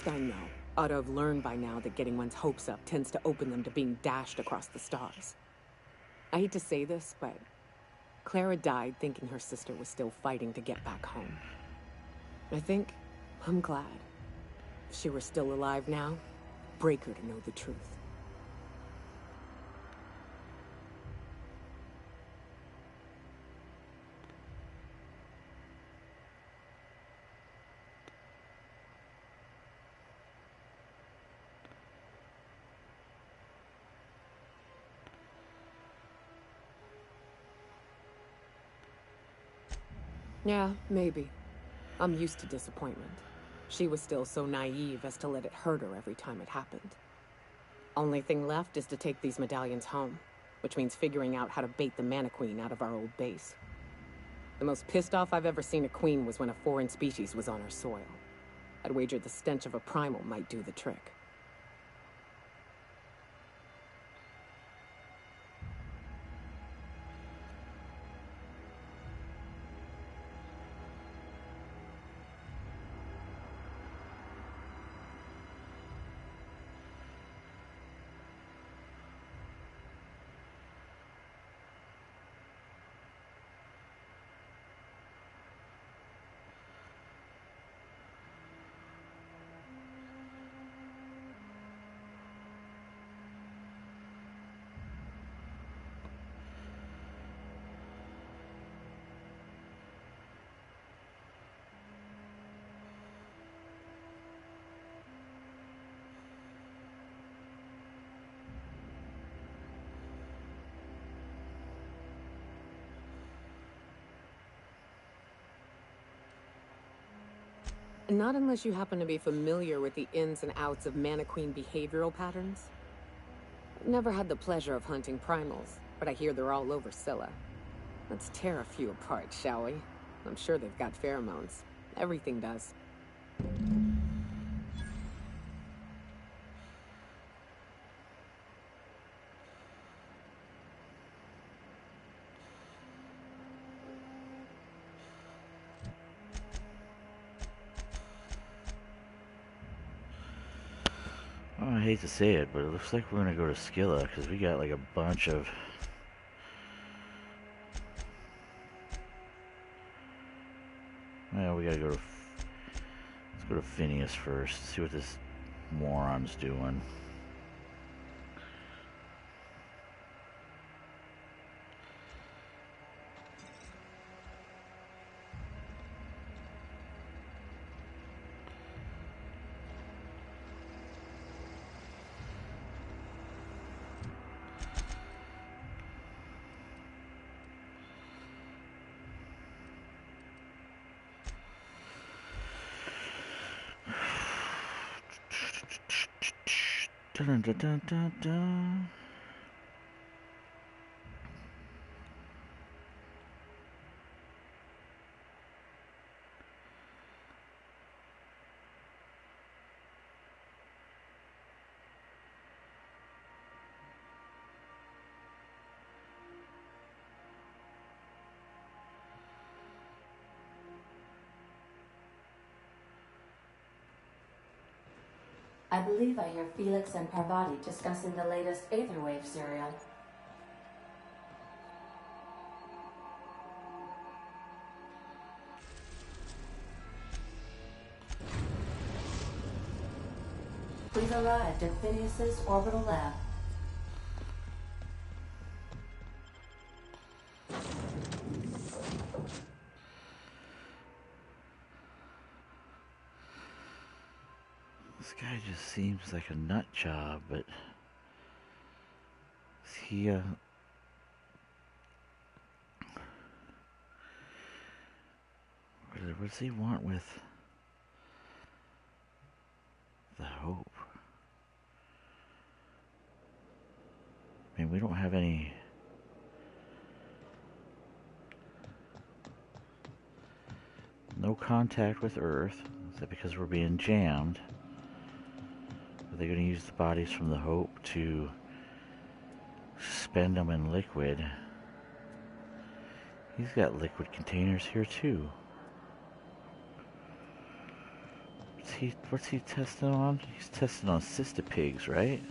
I know. Ought to have learned by now that getting one's hopes up tends to open them to being dashed across the stars. I hate to say this, but Clara died thinking her sister was still fighting to get back home. I'm glad. If she were still alive now, break her to know the truth. Yeah, maybe. I'm used to disappointment. She was still so naive as to let it hurt her every time it happened. Only thing left is to take these medallions home, which means figuring out how to bait the Mana Queen out of our old base. The most pissed off I've ever seen a queen was when a foreign species was on her soil. I'd wager the stench of a primal might do the trick.
Not unless you happen to be familiar with the ins and outs of Mannequeen behavioral patterns. Never had the pleasure of hunting primals, but I hear they're all over Scylla. Let's tear a few apart, shall we? I'm sure they've got pheromones. Everything does.
Oh, I hate to say it, but it looks like we're gonna go to Scylla because we got like a bunch of. Well, we gotta go to. Let's go to Phineas first. See what this moron's doing. Dun, dun, dun, dun, dun.
I believe I hear Felix and Parvati discussing the latest Aetherwave serial. We've arrived at Phineas's orbital lab.
This guy just seems like a nut job, but is he what does he want with the Hope? I mean, we don't have any. No contact with Earth. Is that because we're being jammed? Are they going to use the bodies from the Hope to suspend them in liquid? He's got liquid containers here too. What's he testing on? He's testing on cystipigs, right?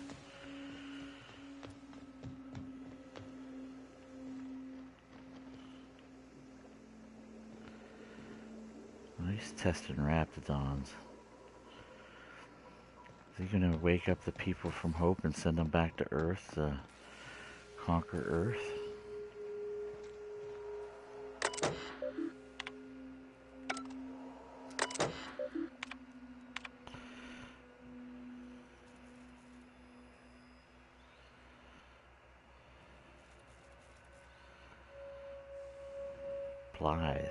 Well, he's testing raptidons. Is he gonna wake up the people from Hope and send them back to Earth to conquer Earth? Blythe.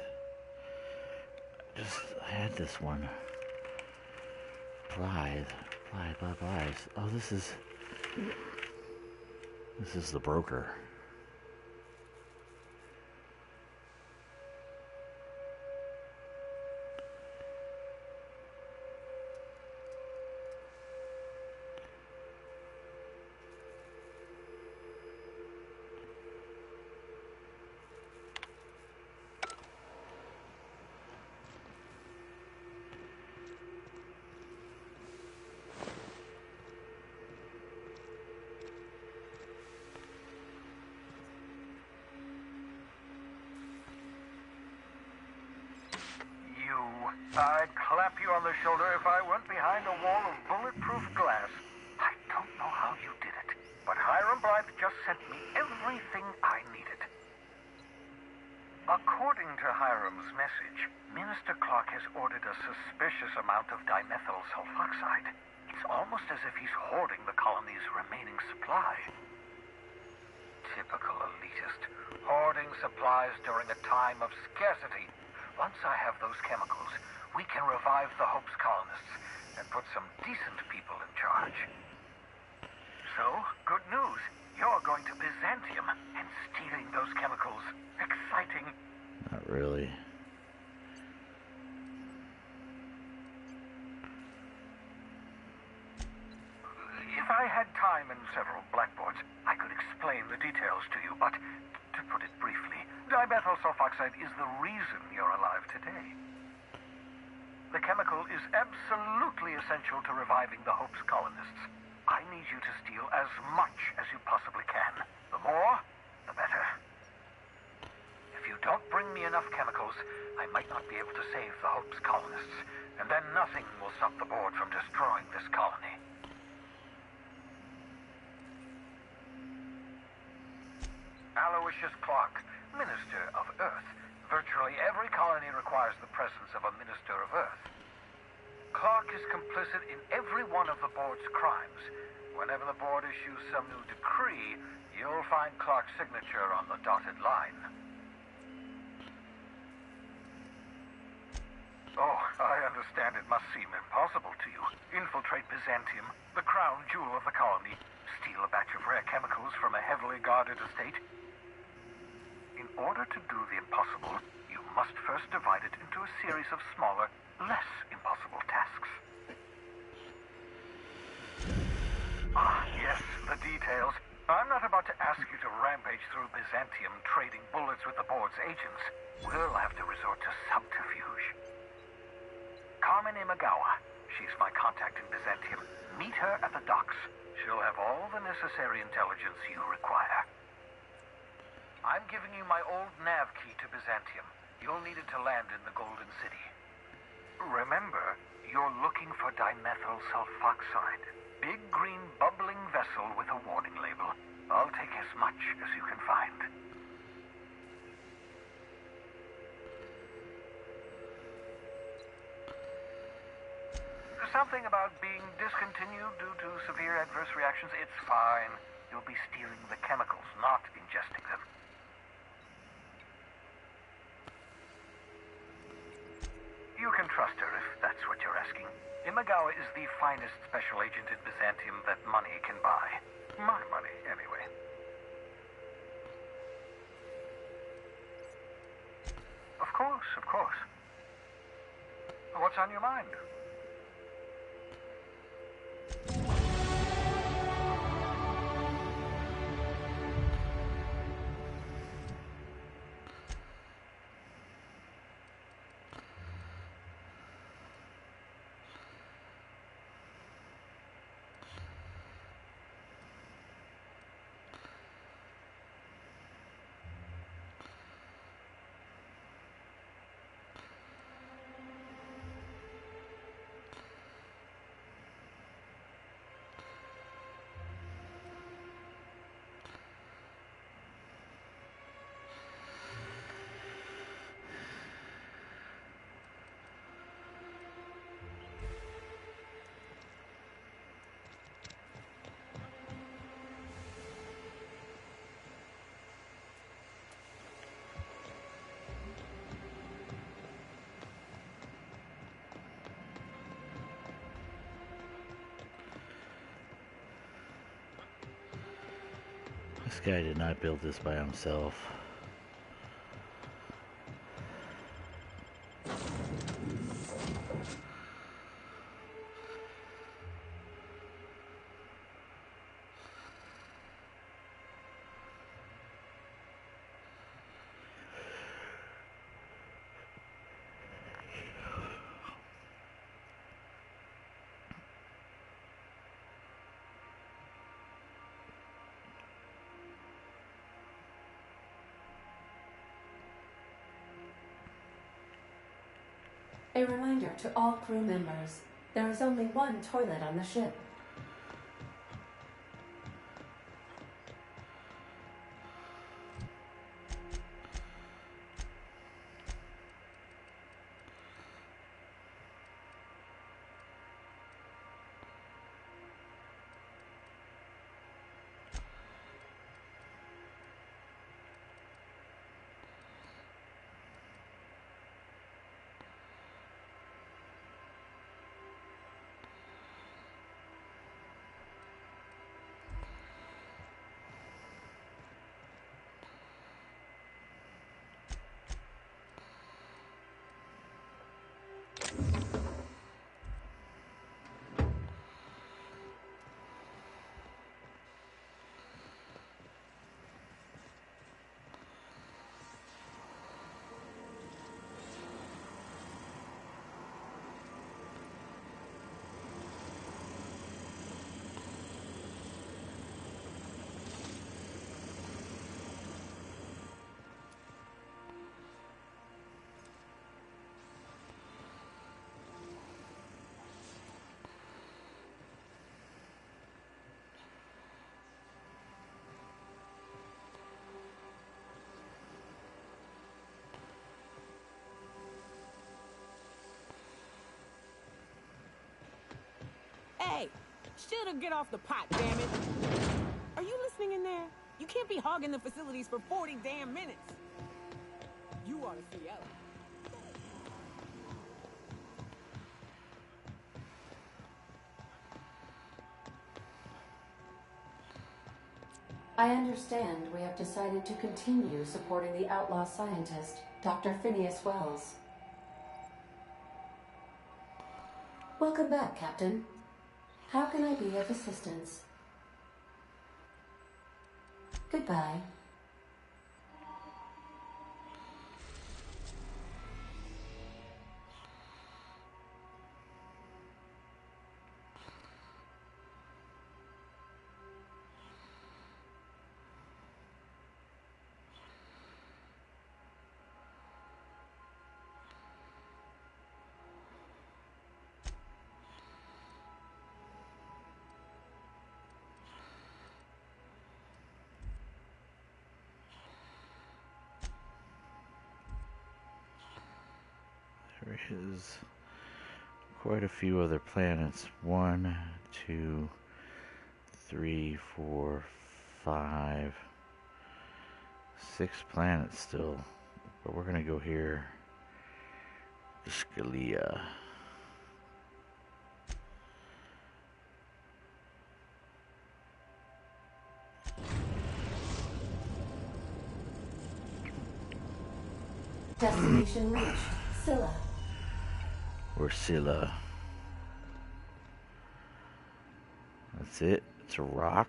I had this one. Blythe. Oh, this is the broker.
I'd clap you on the shoulder if I went behind a wall of bulletproof glass. I don't know how you did it, but Hiram Blythe just sent me everything I needed. According to Hiram's message, Minister Clark has ordered a suspicious amount of dimethyl sulfoxide. It's almost as if he's hoarding the colony's remaining supply. Typical elitist, hoarding supplies during a time of scarcity. Once I have those chemicals, we can revive the Hope's colonists and put some decent people in charge. So, good news. You're going to Byzantium and stealing those chemicals. Exciting.
Not really.
If I had time and several blackboards, I could explain the details to you, but to put it briefly, dimethyl sulfoxide is the reason you're alive today. The chemical is absolutely essential to reviving the Hope's colonists. I need you to steal as much as you possibly can. The more, the better. If you don't bring me enough chemicals, I might not be able to save the Hope's colonists, and then nothing will stop the board from destroying this colony. Aloysius Clark, Minister of Earth. Virtually every colony requires the presence of a Minister of Earth. Clark is complicit in every one of the board's crimes. Whenever the board issues some new decree, you'll find Clark's signature on the dotted line. Oh, I understand it must seem impossible to you. Infiltrate Byzantium, the crown jewel of the colony, steal a batch of rare chemicals from a heavily guarded estate. In order to do the impossible, you must first divide it into a series of smaller, less impossible tasks. Ah, yes, the details. I'm not about to ask you to rampage through Byzantium trading bullets with the board's agents. We'll have to resort to subterfuge. Carmen Imagawa. She's my contact in Byzantium. Meet her at the docks. She'll have all the necessary intelligence you require. I'm giving you my old nav key to Byzantium. You'll need it to land in the Golden City. Remember, you're looking for dimethyl sulfoxide. Big green bubbling vessel with a warning label. I'll take as much as you can find. Something about being discontinued due to severe adverse reactions. It's fine. You'll be stealing the chemicals, not ingesting them. You can trust her if that's what you're asking. Imagawa is the finest special agent in Byzantium that money can buy. My money, anyway. Of course, of course. What's on your mind?
This guy did not build this by himself.
A reminder to all crew members, there is only one toilet on the ship.
Should've get off the pot, damn it. Are you listening in there? You can't be hogging the facilities for 40 damn minutes. You ought to see Ella.
I understand we have decided to continue supporting the outlaw scientist, Dr. Phineas Wells. Welcome back, Captain. How can I be of assistance? Goodbye.
There is quite a few other planets. 1, 2, 3, 4, 5, 6 planets still. But we're gonna go here to Scalia.
Destination reached. Scylla.
Or Scylla. That's it. It's a rock.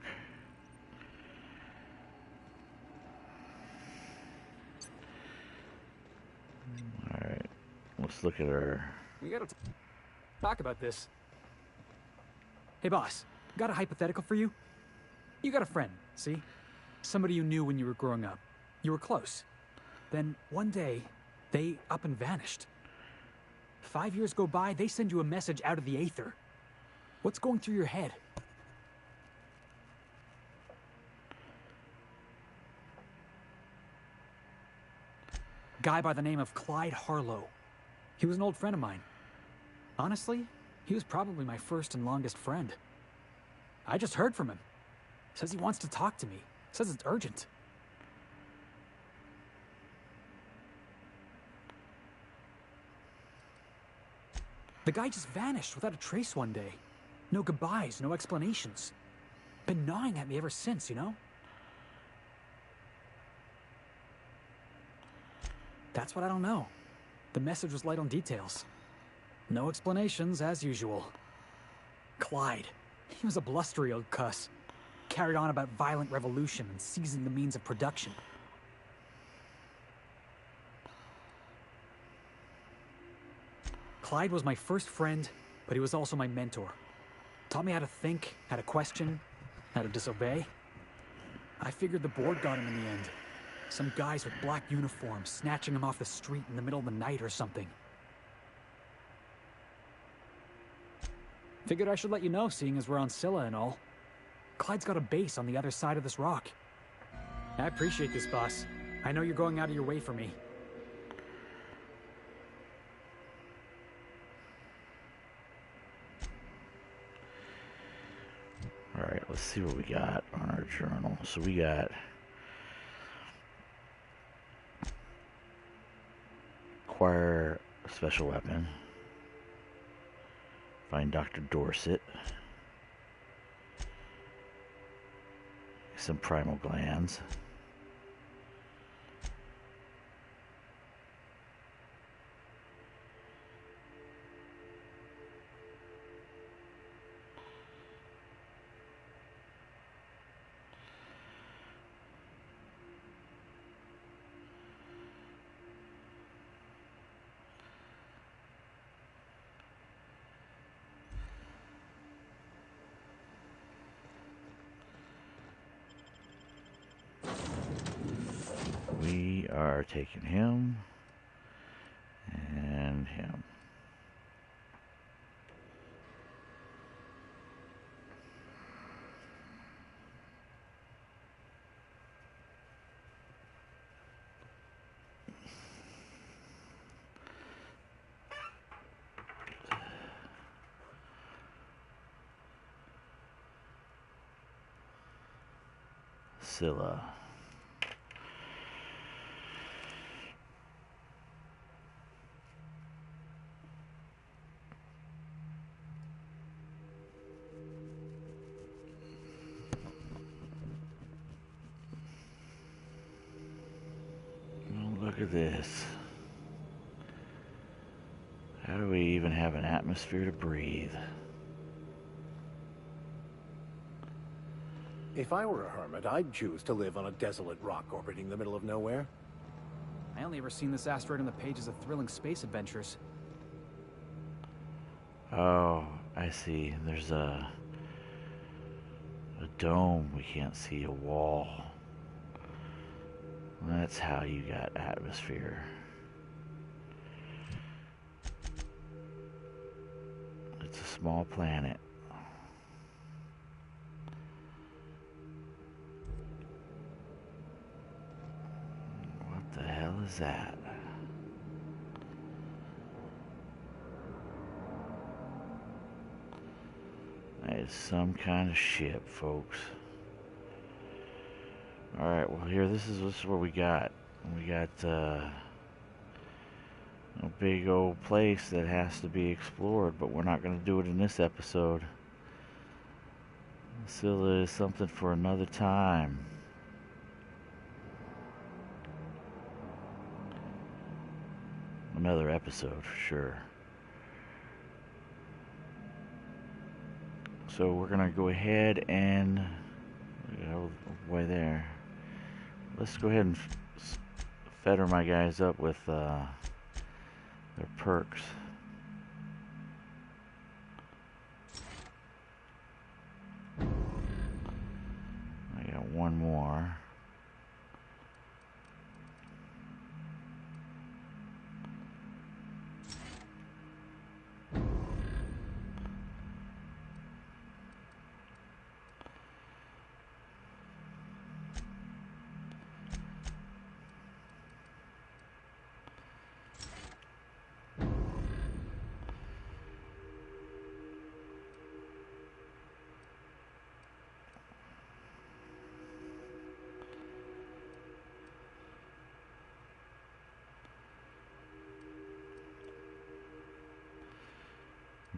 Alright. Let's look at our...
We gotta talk about this. Hey boss, got a hypothetical for you? You got a friend, see? Somebody you knew when you were growing up. You were close. Then one day, they up and vanished. 5 years go by, they send you a message out of the aether. What's going through your head? Guy by the name of Clyde Harlow. He was an old friend of mine. Honestly, he was probably my first and longest friend. I just heard from him. Says he wants to talk to me. Says it's urgent. The guy just vanished without a trace one day. No goodbyes, no explanations. Been gnawing at me ever since, you know? That's what I don't know. The message was light on details. No explanations, as usual. Clyde. He was a blustery old cuss. Carried on about violent revolution and seizing the means of production. Clyde was my first friend, but he was also my mentor. Taught me how to think, how to question, how to disobey. I figured the board got him in the end. Some guys with black uniforms snatching him off the street in the middle of the night or something. Figured I should let you know, seeing as we're on Scylla and all. Clyde's got a base on the other side of this rock. I appreciate this, boss. I know you're going out of your way for me.
Alright, let's see what we got on our journal. So we got... acquire a special weapon. Find Dr. Dorset. Some primal glands. We are taking him and him. Scylla. Oh, look at this. How do we even have an atmosphere to breathe?
If I were a hermit, I'd choose to live on a desolate rock orbiting the middle of nowhere.
I only ever seen this asteroid on the pages of thrilling space adventures.
Oh, I see. There's a dome. We can't see a wall. That's how you got atmosphere. It's a small planet. What the hell is that? That is some kind of ship, folks. Alright, well here, this is what we got. We got a big old place that has to be explored, but we're not going to do it in this episode. Scylla is something for another time. Another episode, for sure. So we're going to go ahead and... Oh boy, there. Let's go ahead and feather my guys up with their perks. I got one more.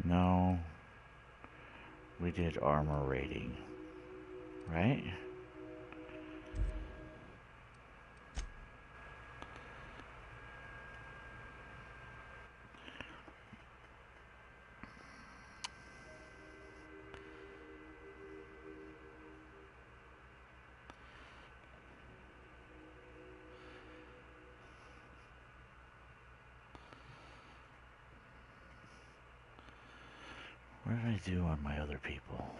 No, we did armor rating, right? What did I do on my other people?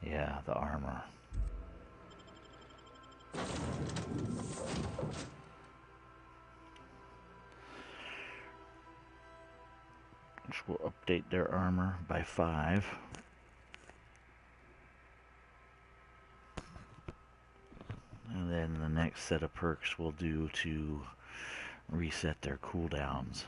Yeah, the armor. Which will update their armor by 5. And then the next set of perks will do to reset their cooldowns.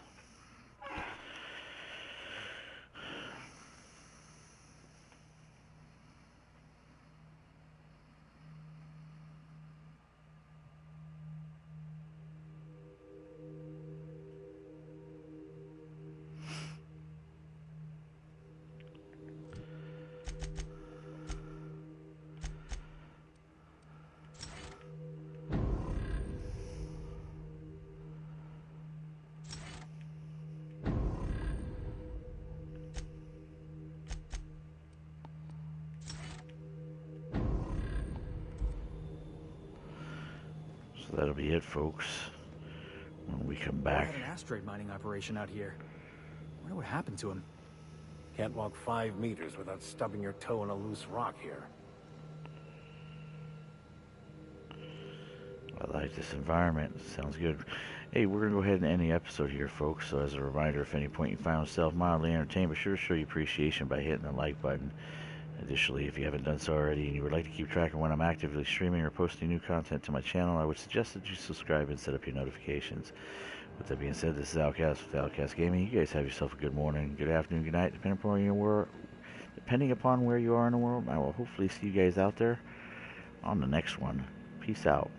So that'll be it, folks. When we come back.
We had an asteroid mining operation out here. wonder what happened to him.
Can't walk 5 meters without stubbing your toe in a loose rock here.
I like this environment. Sounds good. Hey, we're going to go ahead and end the episode here, folks. So as a reminder, if at any point you find yourself mildly entertained, be sure to show your appreciation by hitting the like button. Additionally, if you haven't done so already and you would like to keep track of when I'm actively streaming or posting new content to my channel, I would suggest that you subscribe and set up your notifications. With that being said, this is Outcast with Outcast Gaming. You guys have yourself a good morning, good afternoon, good night, depending upon where you are in the world. I will hopefully see you guys out there on the next one. Peace out.